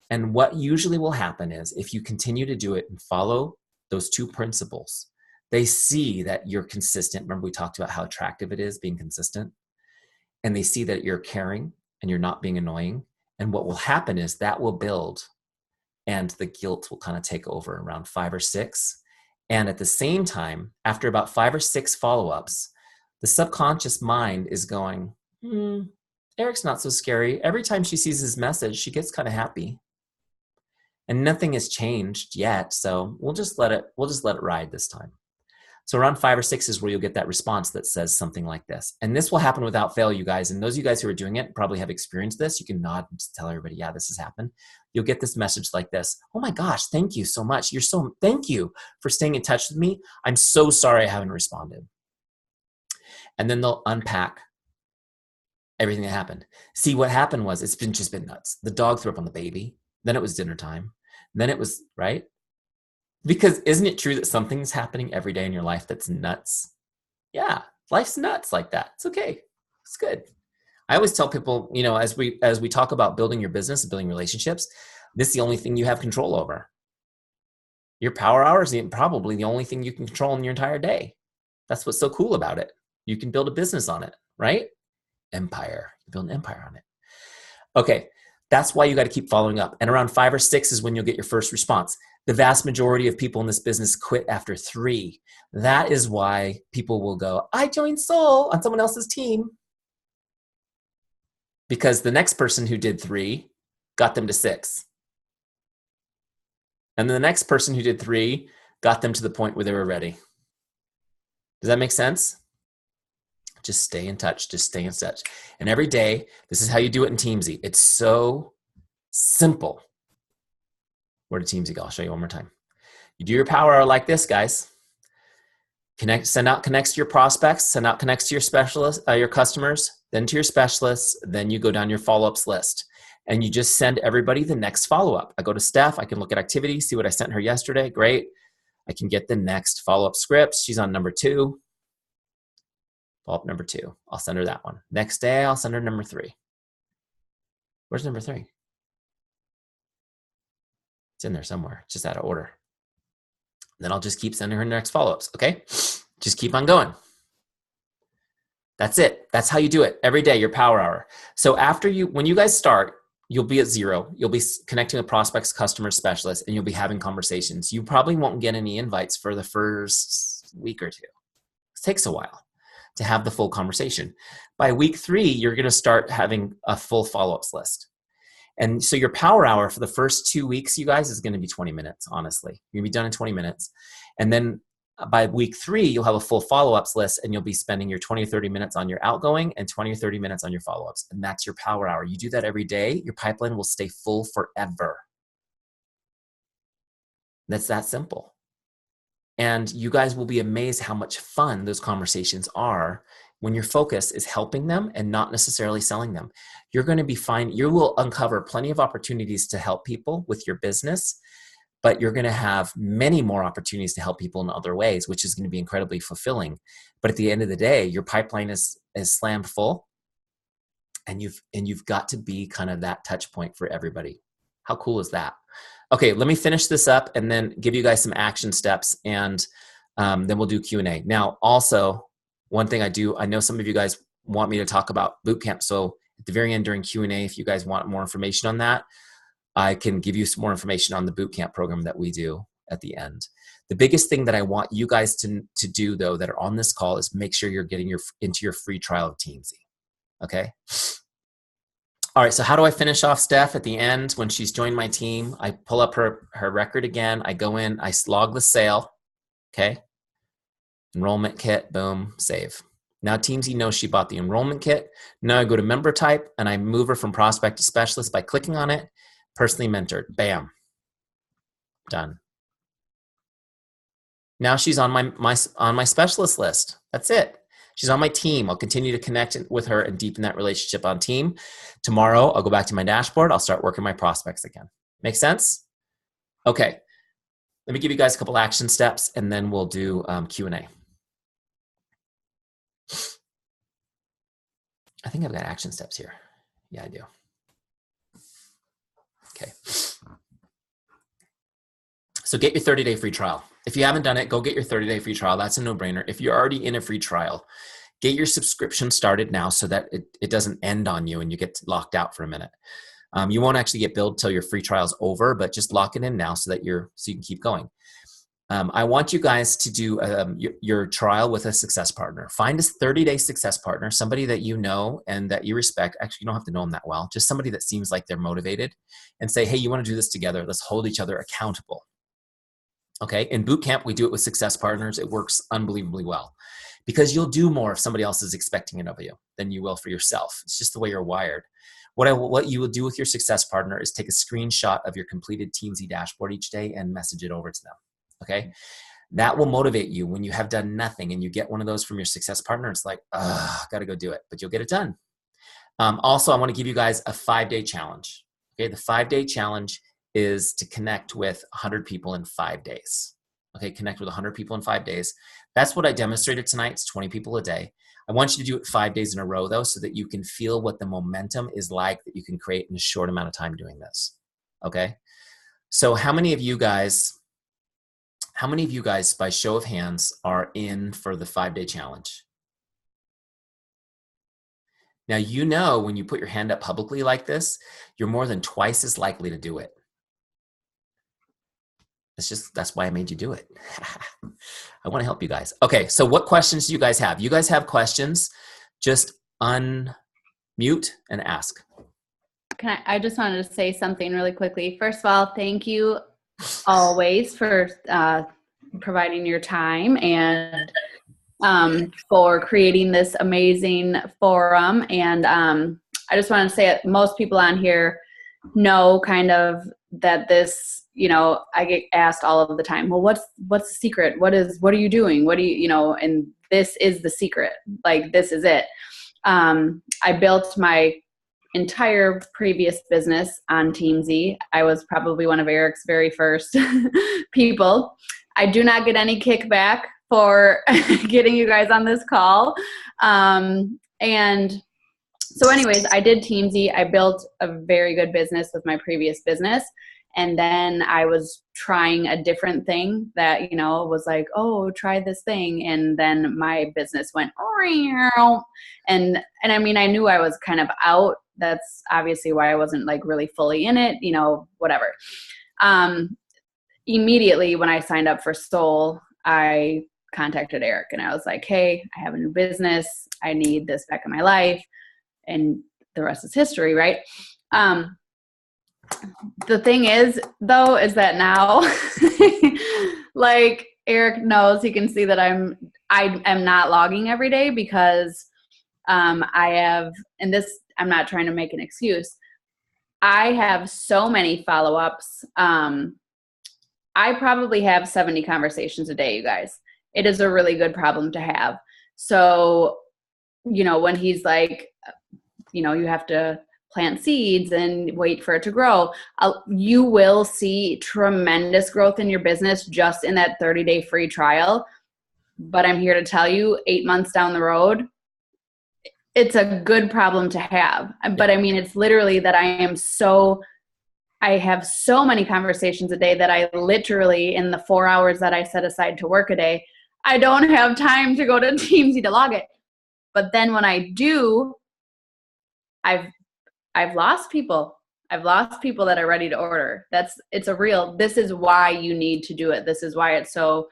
And what usually will happen is if you continue to do it and follow those 2 principles, they see that you're consistent. Remember, we talked about how attractive it is being consistent. And they see that you're caring and you're not being annoying. And what will happen is that will build and the guilt will kind of take over around 5 or 6. And at the same time, after about 5 or 6 follow-ups, the subconscious mind is going, Eric's not so scary. Every time she sees his message, she gets kind of happy. And nothing has changed yet. So we'll just let it ride this time. So around 5 or 6 is where you'll get that response that says something like this. And this will happen without fail, you guys. And those of you guys who are doing it probably have experienced this. You can nod and tell everybody, yeah, this has happened. You'll get this message like this. Oh my gosh, thank you so much. Thank you for staying in touch with me. I'm so sorry I haven't responded. And then they'll unpack everything that happened. See, what happened was it's just been nuts. The dog threw up on the baby. Then it was dinner time. Then it was, right? Because isn't it true that something's happening every day in your life that's nuts? Yeah, life's nuts like that. It's okay. It's good. I always tell people, as we talk about building your business and building relationships, this is the only thing you have control over. Your power hour is probably the only thing you can control in your entire day. That's what's so cool about it. You can build a business on it, right? Empire. You build an empire on it. Okay, that's why you got to keep following up. And around 5 or 6 is when you'll get your first response. The vast majority of people in this business quit after 3. That is why people will go, I joined Solle on someone else's team. Because the next person who did 3 got them to 6. And then the next person who did 3 got them to the point where they were ready. Does that make sense? Just stay in touch. Just stay in touch. And every day, this is how you do it in Teamzy. It's so simple. Where did Teamzy go? I'll show you one more time. You do your power hour like this, guys. Send out connects to your prospects, send out connects to your specialists, your customers, then to your specialists, then you go down your follow-ups list. and you just send everybody the next follow-up. I go to Steph, I can look at activity, see what I sent her yesterday. Great. I can get the next follow-up scripts. She's on number 2. Follow-up number 2. I'll send her that one. Next day, I'll send her number 3. Where's number 3? It's in there somewhere, just out of order. Then I'll just keep sending her next follow-ups, okay? Just keep on going. That's it. That's how you do it. Every day, your power hour. So when you guys start, you'll be at 0. You'll be connecting with prospects, customers, specialists, and you'll be having conversations. You probably won't get any invites for the first week or 2. It takes a while to have the full conversation. By week 3, you're going to start having a full follow-ups list. And so your power hour for the first 2 weeks, you guys, is going to be 20 minutes, honestly. You're going to be done in 20 minutes. And then by week 3, you'll have a full follow-ups list, and you'll be spending your 20 or 30 minutes on your outgoing and 20 or 30 minutes on your follow-ups. And that's your power hour. You do that every day, your pipeline will stay full forever. That's that simple. And you guys will be amazed how much fun those conversations are when your focus is helping them and not necessarily selling them. You're going to be fine. You will uncover plenty of opportunities to help people with your business, but you're going to have many more opportunities to help people in other ways, which is going to be incredibly fulfilling. But at the end of the day, your pipeline is slammed full, and you've got to be kind of that touch point for everybody. How cool is that? Okay, let me finish this up and then give you guys some action steps, and then we'll do Q&A. Now, also, one thing I know some of you guys want me to talk about bootcamp. So at the very end during Q&A, if you guys want more information on that, I can give you some more information on the bootcamp program that we do at the end. The biggest thing that I want you guys to do, though, that are on this call, is make sure you're getting into your free trial of Teamzy. Okay? All right, so how do I finish off Steph at the end when she's joined my team? I pull up her record again. I go in, I log the sale. Okay? Enrollment kit, boom, save. Now Teamzy knows she bought the enrollment kit. Now I go to member type, and I move her from prospect to specialist by clicking on it. Personally mentored, bam, done. Now she's on my specialist list. That's it. She's on my team. I'll continue to connect with her and deepen that relationship on team. Tomorrow, I'll go back to my dashboard. I'll start working my prospects again. Make sense? Okay. Let me give you guys a couple action steps, and then we'll do Q&A. I think I've got action steps here. Yeah, I do. Okay. So get your 30-day free trial. If you haven't done it, go get your 30-day free trial. That's a no-brainer. If you're already in a free trial, get your subscription started now so that it doesn't end on you and you get locked out for a minute. You won't actually get billed till your free trial is over, but just lock it in now so you can keep going. I want you guys to do your trial with a success partner. Find a 30-day success partner, somebody that you know and that you respect. Actually, you don't have to know them that well. Just somebody that seems like they're motivated, and say, hey, you want to do this together? Let's hold each other accountable. Okay, in boot camp, we do it with success partners. It works unbelievably well because you'll do more if somebody else is expecting it of you than you will for yourself. It's just the way you're wired. What you will do with your success partner is take a screenshot of your completed Teamzy dashboard each day and message it over to them. Okay, that will motivate you when you have done nothing and you get one of those from your success partner. It's like, got to go do it, but you'll get it done. Also, I want to give you guys a 5-day challenge. Okay, the 5-day challenge is to connect with 100 people in 5 days. Okay, connect with 100 people in 5 days. That's what I demonstrated tonight. It's 20 people a day. I want you to do it 5 days in a row, though, so that you can feel what the momentum is like that you can create in a short amount of time doing this. Okay, so how many of you guys, by show of hands, are in for the 5-day challenge? Now, you know, when you put your hand up publicly like this, you're more than twice as likely to do it. That's why I made you do it. I want to help you guys. Okay, so what questions do you guys have? You guys have questions, just unmute and ask. I just wanted to say something really quickly. First of all, thank you always for providing your time and for creating this amazing forum. And I just want to say that most people on here know kind of that this, I get asked all of the time, well, what's the secret? What are you doing? What do you, and this is the secret. Like, this is it. I built my entire previous business on Teamzy. I was probably one of Eric's very first people. I do not get any kickback for getting you guys on this call. And so anyways, I did Teamzy. I built a very good business with my previous business. And then I was trying a different thing that, was like, oh, try this thing. And then my business went, and I mean, I knew I was kind of out. That's obviously why I wasn't like really fully in it, whatever. Immediately when I signed up for Solle, I contacted Eric and I was like, hey, I have a new business. I need this back in my life. And the rest is history, right? The thing is, though, is that now, like Eric knows, he can see that I am not logging every day because I have, and this, I'm not trying to make an excuse. I have so many follow-ups. I probably have 70 conversations a day, you guys. It is a really good problem to have. So, when he's like, you have to plant seeds and wait for it to grow. You will see tremendous growth in your business just in that 30-day free trial. But I'm here to tell you, 8 months down the road, it's a good problem to have. But I mean, it's literally that I have so many conversations a day that I literally, in the 4 hours that I set aside to work a day, I don't have time to go to Teamzy to log it. But then when I do, I've lost people. I've lost people that are ready to order. This is why you need to do it. This is why it's so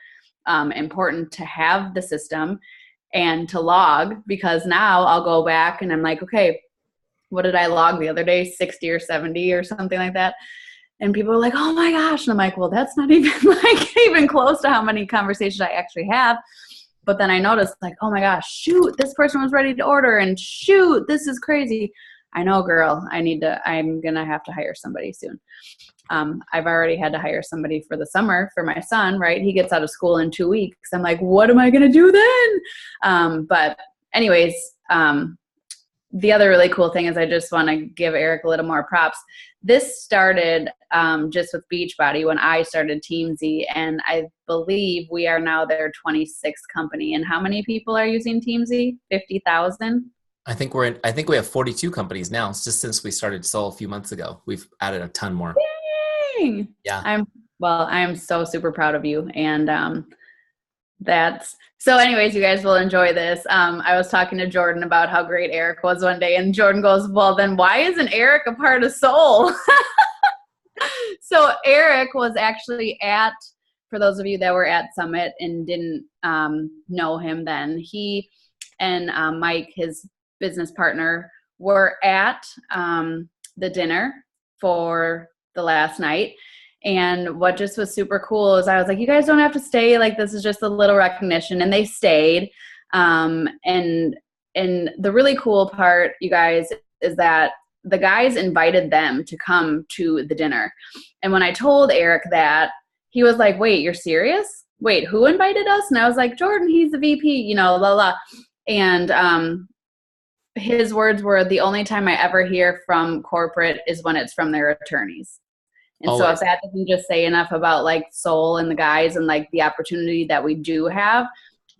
important to have the system and to log, because now I'll go back and I'm like, okay, what did I log the other day? 60 or 70 or something like that. And people are like, oh my gosh. And I'm like, well, that's not even even close to how many conversations I actually have. But then I noticed like, oh my gosh, shoot, this person was ready to order, and shoot, this is crazy. I know, girl, I'm going to have to hire somebody soon. I've already had to hire somebody for the summer for my son, right? He gets out of school in 2 weeks. I'm like, what am I going to do then? But anyways, the other really cool thing is I just want to give Eric a little more props. This started just with Beachbody when I started Teamzy, and I believe we are now their 26th company. And how many people are using Teamzy? 50,000? I think we have 42 companies now. It's just since we started Solle a few months ago. We've added a ton more. Dang! Yeah. I'm so super proud of you. And so anyways, you guys will enjoy this. I was talking to Jordan about how great Eric was one day, and Jordan goes, well, then why isn't Eric a part of Solle? So Eric was actually for those of you that were at Summit and didn't know him then, he and Mike, his business partner, were at the dinner for the last night. And what just was super cool is I was like, you guys don't have to stay. Like, this is just a little recognition. And they stayed. And the really cool part, you guys, is that the guys invited them to come to the dinner. And when I told Eric that, he was like, wait, you're serious? Wait, who invited us? And I was like, Jordan, he's the VP, la, la. And his words were, the only time I ever hear from corporate is when it's from their attorneys. And so if that doesn't just say enough about like Solle and the guys and like the opportunity that we do have,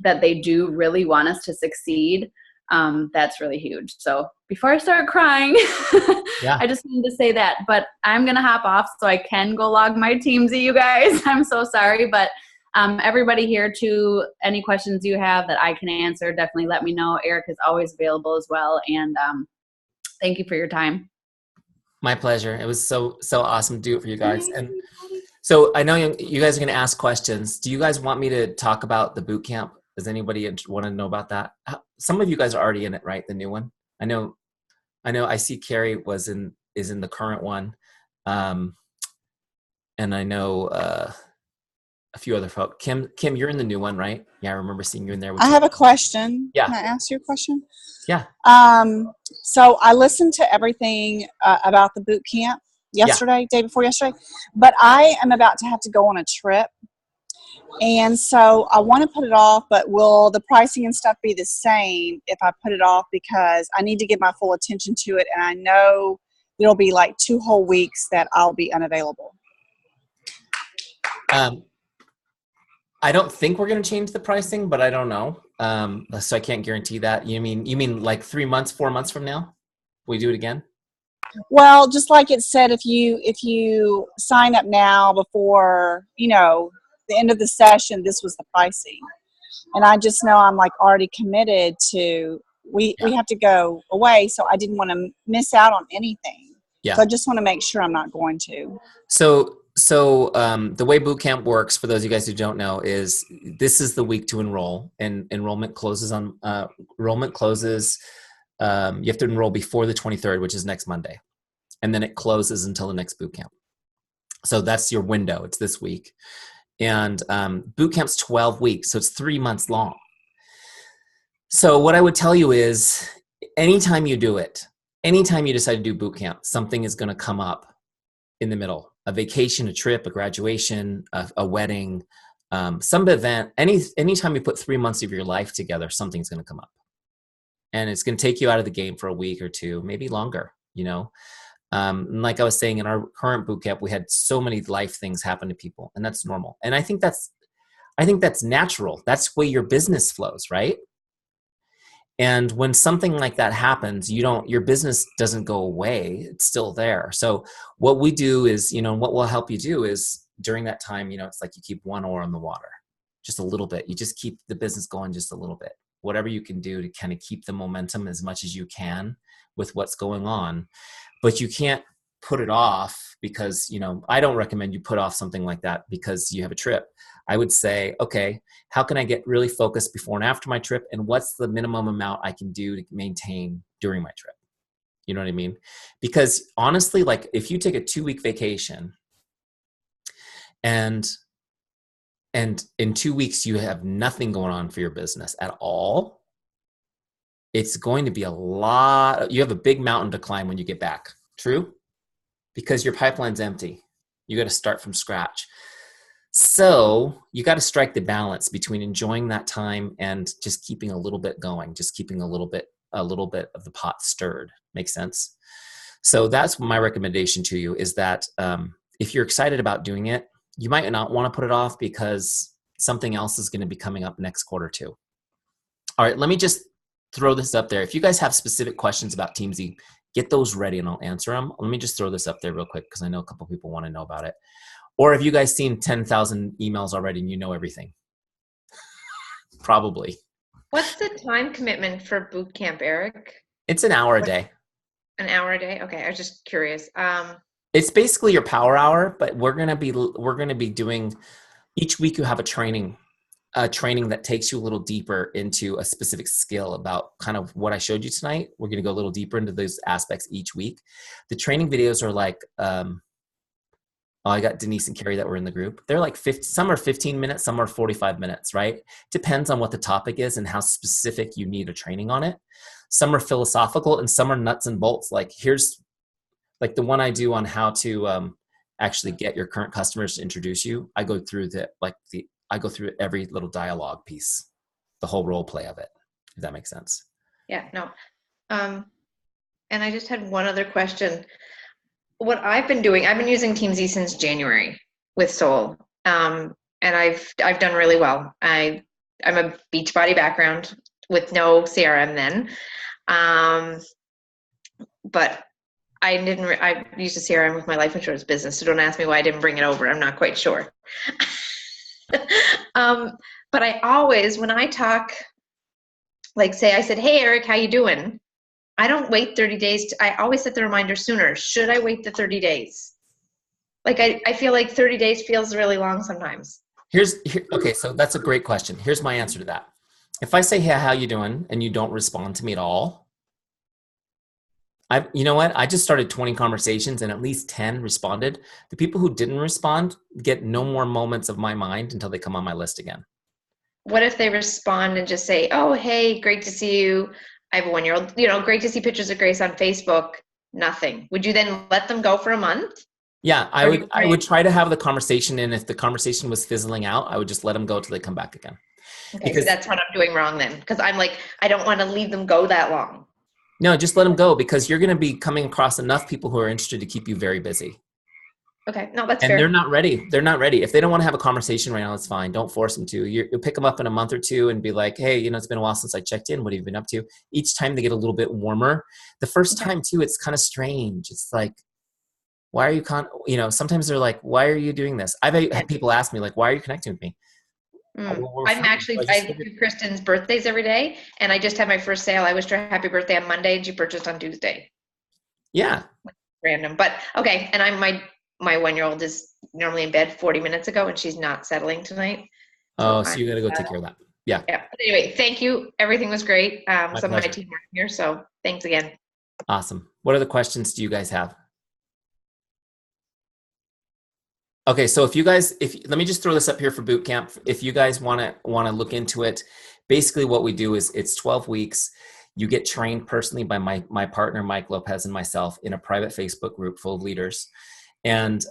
that they do really want us to succeed, that's really huge. So before I start crying, yeah. I just wanted to say that, but I'm going to hop off so I can go log my Teamzy, you guys. I'm so sorry, but everybody here too, any questions you have that I can answer, definitely let me know. Eric is always available as well. And thank you for your time. My pleasure. It was so awesome to do it for you guys. And so I know you guys are going to ask questions. Do you guys want me to talk about the boot camp? Does anybody want to know about that? Some of you guys are already in it, right? The new one. I know. I see Carrie is in the current one, and I know a few other folks. Kim, you're in the new one, right? Yeah, I remember seeing you in there. I have a question. Yeah. Can I ask you a question? Yeah. So I listened to everything about the boot camp yesterday, day before yesterday, but I am about to have to go on a trip. And so I want to put it off, but will the pricing and stuff be the same if I put it off? Because I need to give my full attention to it. And I know there'll be like 2 whole weeks that I'll be unavailable. I don't think we're going to change the pricing, but I don't know. So I can't guarantee that. You mean like 3 months, 4 months from now? We do it again? Well, just like it said, if you sign up now before, the end of the session, this was the pricing. And I just know I'm like already committed to, we have to go away. So I didn't want to miss out on anything. Yeah. So I just want to make sure I'm not going to. So the way boot camp works, for those of you guys who don't know, is this is the week to enroll, and enrollment closes. You have to enroll before the 23rd, which is next Monday, and then it closes until the next boot camp. So that's your window. It's this week, and boot camp's 12 weeks, so it's 3 months long. So what I would tell you is, anytime you do it, anytime you decide to do boot camp, something is going to come up in the middle. A vacation, a trip, a graduation, a wedding, some event. Anytime you put 3 months of your life together, something's going to come up. And it's going to take you out of the game for a week or two, maybe longer, And like I was saying, in our current boot camp, we had so many life things happen to people, and that's normal. And I think that's natural. That's the way your business flows, right? And when something like that happens, your business doesn't go away. It's still there. So what we do is, what we'll help you do is during that time, it's like you keep one oar in the water, just a little bit. You just keep the business going just a little bit. Whatever you can do to kind of keep the momentum as much as you can with what's going on. But you can't put it off because, I don't recommend you put off something like that because you have a trip. I would say, okay, how can I get really focused before and after my trip? And what's the minimum amount I can do to maintain during my trip? You know what I mean? Because honestly, like if you take a 2-week vacation and in 2 weeks you have nothing going on for your business at all, it's going to be you have a big mountain to climb when you get back. True? Because your pipeline's empty. You got to start from scratch. So you got to strike the balance between enjoying that time and just keeping a little bit going, just keeping a little bit of the pot stirred. Makes sense? So that's my recommendation to you is that if you're excited about doing it, you might not want to put it off because something else is going to be coming up next quarter too. All right, let me just throw this up there. If you guys have specific questions about Teamzy, get those ready and I'll answer them. Let me just throw this up there real quick because I know a couple people want to know about it. Or have you guys seen 10,000 emails already and you know everything? Probably. What's the time commitment for boot camp, Eric? It's an hour a day. An hour a day? Okay, I was just curious. It's basically your power hour, but we're gonna be doing each week. You have a training that takes you a little deeper into a specific skill about kind of what I showed you tonight. We're gonna go a little deeper into those aspects each week. The training videos are like. I got Denise and Carrie that were in the group. They're like some are 15 minutes, some are 45 minutes, right? Depends on what the topic is and how specific you need a training on it. Some are philosophical and some are nuts and bolts. Like here's like the one I do on how to actually get your current customers to introduce you. I go through every little dialogue piece, the whole role play of it, if that makes sense. Yeah, no. And I just had one other question. What I've been using Teamzy since January with Solle, and I've done really well. I'm a Beachbody background with no CRM then, but I used a CRM with my life insurance business, so don't ask me why I didn't bring it over. I'm not quite sure. But I always, when I talk, like say I said, "Hey Eric, how you doing?" I don't wait 30 days. I always set the reminder sooner. Should I wait the 30 days? Like I feel like 30 days feels really long sometimes. Okay, so that's a great question. Here's my answer to that. If I say, "Hey, how you doing?" and you don't respond to me at all, you know what? I just started 20 conversations and at least 10 responded. The people who didn't respond get no more moments of my mind until they come on my list again. What if they respond and just say, "Oh, hey, great to see you. I have a 1-year-old, great to see pictures of Grace on Facebook," nothing. Would you then let them go for a month? Yeah, Or do you I would try to have the conversation, and if the conversation was fizzling out, I would just let them go till they come back again. Okay, so that's what I'm doing wrong then, because I'm like, I don't want to leave them go that long. No, just let them go, because you're going to be coming across enough people who are interested to keep you very busy. Okay, no, that's And fair. they're not ready. They're not ready. If they don't want to have a conversation right now, it's fine. Don't force them to. You'll pick them up in a month or two and be like, hey, it's been a while since I checked in. What have you been up to? Each time they get a little bit warmer. The first time too, it's kind of strange. It's like, why are you sometimes they're like, why are you doing this? I've had people ask me like, why are you connecting with me? I do Kristen's birthdays every day, and I just had my first sale. I wished her happy birthday on Monday, and she purchased on Tuesday. Yeah. Random, but okay. And my 1-year-old is normally in bed 40 minutes ago, and she's not settling tonight. So you got to go take care of that. Yeah. Yeah. But anyway, thank you. Everything was great. Some of my pleasure. team are here, so thanks again. Awesome. What other questions do you guys have? Okay, so let me just throw this up here for boot camp. If you guys want to look into it, basically what we do is it's 12 weeks. You get trained personally by my partner, Mike Lopez, and myself in a private Facebook group full of leaders. And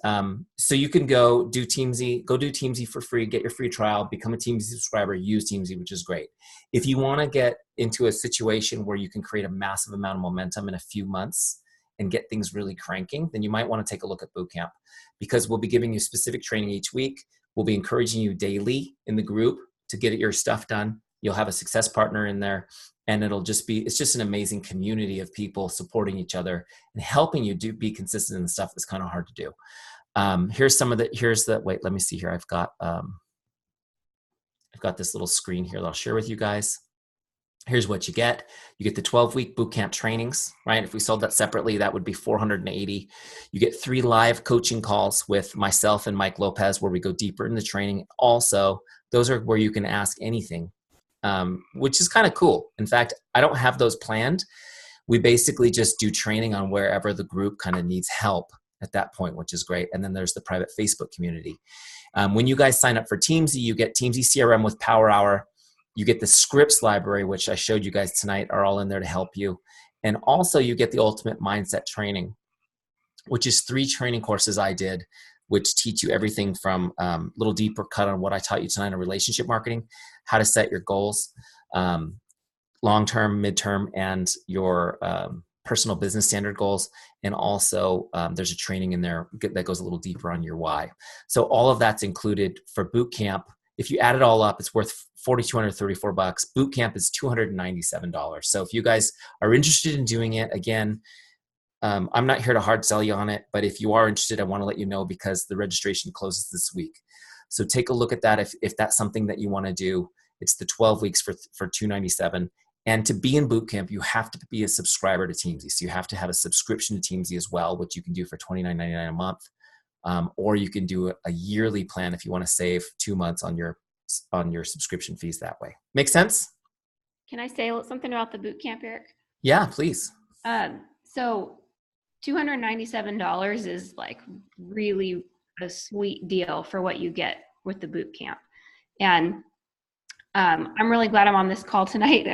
so you can go do Teamzy for free, get your free trial, become a Teamzy subscriber, use Teamzy, which is great. If you want to get into a situation where you can create a massive amount of momentum in a few months and get things really cranking, then you might want to take a look at bootcamp, because we'll be giving you specific training each week. We'll be encouraging you daily in the group to get your stuff done. You'll have a success partner in there, and it's just an amazing community of people supporting each other and helping you be consistent in the stuff that's kind of hard to do. Wait, let me see here. I've got this little screen here that I'll share with you guys. Here's what you get. You get the 12-week bootcamp trainings, right? If we sold that separately, that would be $480. You get 3 live coaching calls with myself and Mike Lopez, where we go deeper in the training. Also, those are where you can ask anything, which is kind of cool. In fact, I don't have those planned. We basically just do training on wherever the group kind of needs help at that point, which is great. And then there's the private Facebook community. When you guys sign up for Teamzy, you get Teamzy CRM with Power Hour. You get the scripts library, which I showed you guys tonight, are all in there to help you. And also you get the ultimate mindset training, which is 3 training courses I did, which teach you everything from a little deeper cut on what I taught you tonight on relationship marketing, how to set your goals, long-term, midterm, and your personal business standard goals. And also there's a training in there that goes a little deeper on your why. So all of that's included for boot camp. If you add it all up, it's worth $4,234. Boot camp is $297. So if you guys are interested in doing it, again, I'm not here to hard sell you on it, but if you are interested, I want to let you know, because the registration closes this week. So take a look at that if that's something that you want to do. It's the 12 weeks for $297. And to be in boot camp, you have to be a subscriber to Teamzy. So you have to have a subscription to Teamzy as well, which you can do for $29.99 a month. Or you can do a yearly plan if you want to save 2 months on your subscription fees that way. Make sense? Can I say something about the boot camp, Eric? Yeah, please. So $297 is like really a sweet deal for what you get with the boot camp. And I'm really glad I'm on this call tonight.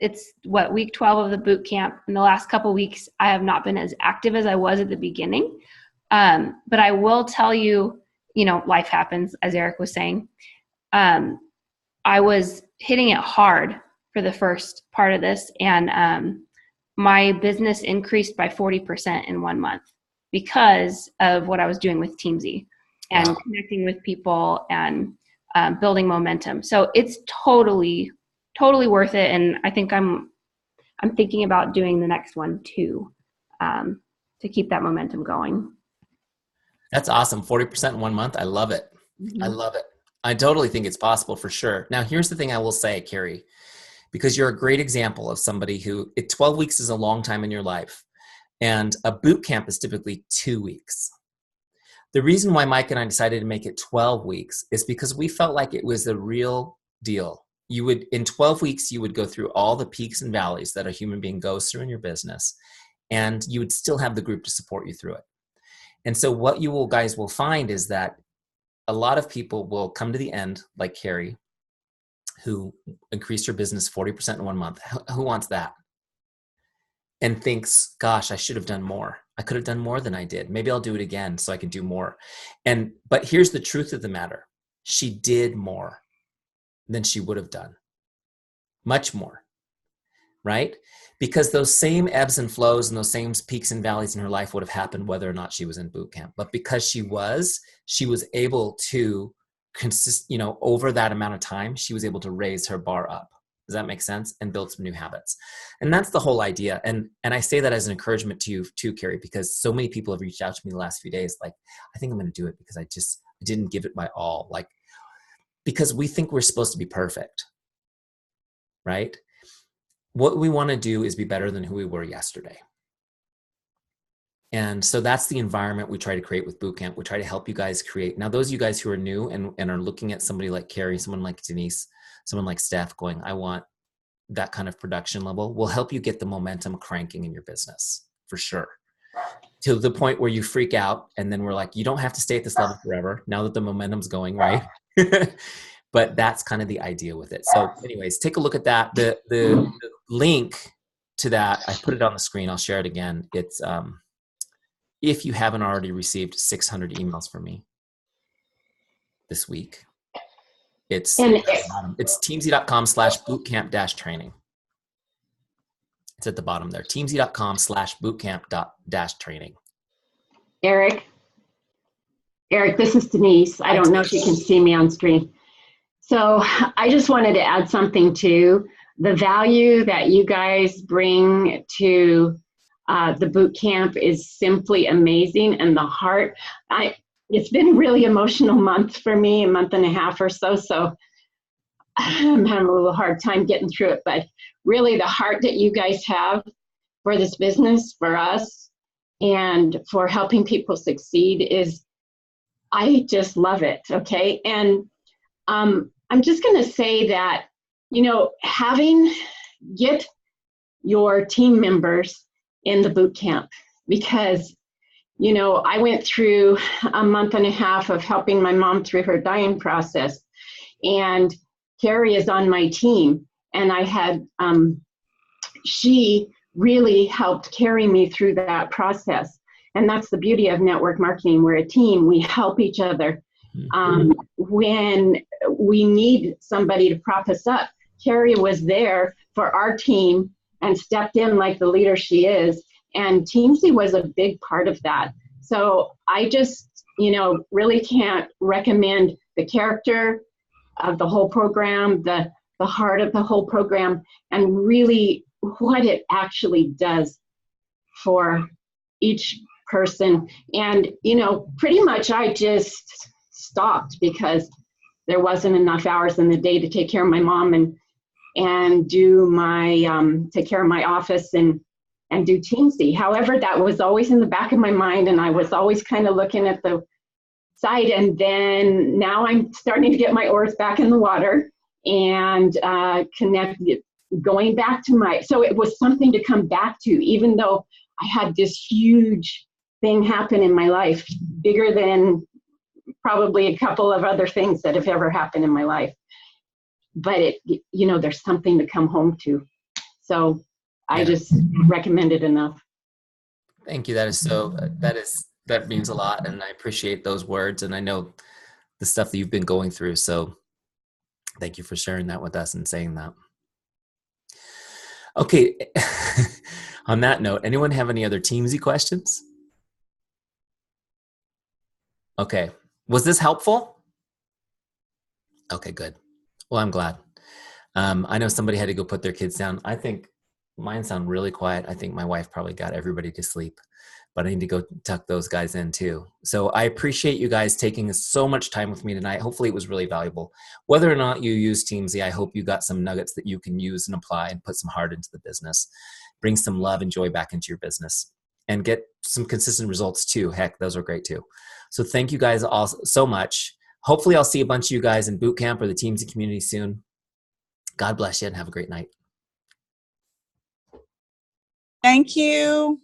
It's week 12 of the boot camp. In the last couple of weeks, I have not been as active as I was at the beginning. But I will tell you, life happens, as Eric was saying. I was hitting it hard for the first part of this, and my business increased by 40% in 1 month because of what I was doing with Teamzy and connecting with people and building momentum. So it's totally worth it. And I think I'm thinking about doing the next one too, to keep that momentum going. That's awesome. 40% in 1 month. I love it. Mm-hmm. I love it. I totally think it's possible for sure. Now, here's the thing I will say, Carrie, because you're a great example of somebody who 12 weeks is a long time in your life. And a boot camp is typically 2 weeks. The reason why Mike and I decided to make it 12 weeks is because we felt like it was the real deal. In 12 weeks, you would go through all the peaks and valleys that a human being goes through in your business, and you would still have the group to support you through it. And so what you guys will find is that a lot of people will come to the end, like Carrie, who increased her business 40% in 1 month. Who wants that? and thinks, gosh, I should have done more. I could have done more than I did. Maybe I'll do it again so I can do more. But here's the truth of the matter. She did more than she would have done. Much more, right? Because those same ebbs and flows and those same peaks and valleys in her life would have happened whether or not she was in boot camp. But because she was able to over that amount of time, she was able to raise her bar up. Does that make sense? And build some new habits. And that's the whole idea. And I say that as an encouragement to you too, Carrie, because so many people have reached out to me the last few days. Like, I think I'm going to do it because I didn't give it my all. Like, because we think we're supposed to be perfect, right? What we want to do is be better than who we were yesterday. And so that's the environment we try to create with bootcamp. We try to help you guys create. Now, those of you guys who are new and are looking at somebody like Carrie, someone like Denise, someone like Steph going, I want that kind of production level, will help you get the momentum cranking in your business for sure. To the point where you freak out. And then we're like, you don't have to stay at this level forever now that the momentum's going, right? But that's kind of the idea with it. So anyways, take a look at that. The link to that, I put it on the screen. I'll share it again. It's if you haven't already received 600 emails from me this week, it's teamzy.com/bootcamp-training. It's at the bottom there. teamzy.com/bootcamp-training. Eric, this is Denise. I don't know if you can see me on screen. So I just wanted to add something to the value that you guys bring to the boot camp is simply amazing. And the heart, it's been a really emotional month for me, a month and a half or so. So I'm having a little hard time getting through it. But really the heart that you guys have for this business, for us, and for helping people succeed is, I just love it. Okay. And I'm just going to say that, get your team members in the boot camp, because, I went through a month and a half of helping my mom through her dying process, and Carrie is on my team, and I had, she really helped carry me through that process. And that's the beauty of network marketing. We're a team. We help each other. When we need somebody to prop us up, Carrie was there for our team and stepped in like the leader she is. And Teamzy was a big part of that. So I just, really can't recommend the character of the whole program, the heart of the whole program, and really what it actually does for each person. And, pretty much I just stopped because there wasn't enough hours in the day to take care of my mom and do my, take care of my office and do Teamzy. However, that was always in the back of my mind, and I was always kind of looking at the side. And then now I'm starting to get my oars back in the water and going back to so it was something to come back to, even though I had this huge thing happen in my life, bigger than probably a couple of other things that have ever happened in my life. But there's something to come home to. So I just recommend it enough. Thank you. That means a lot. And I appreciate those words. And I know the stuff that you've been going through. So thank you for sharing that with us and saying that. Okay. On that note, anyone have any other Teamzy questions? Okay. Was this helpful? Okay, good. Well, I'm glad. I know somebody had to go put their kids down. I think mine sound really quiet. I think my wife probably got everybody to sleep, but I need to go tuck those guys in too. So I appreciate you guys taking so much time with me tonight. Hopefully it was really valuable. Whether or not you use Teamzy, I hope you got some nuggets that you can use and apply and put some heart into the business. Bring some love and joy back into your business and get some consistent results too. Heck, those are great too. So thank you guys all so much. Hopefully I'll see a bunch of you guys in boot camp or the Teamzy community soon. God bless you and have a great night. Thank you.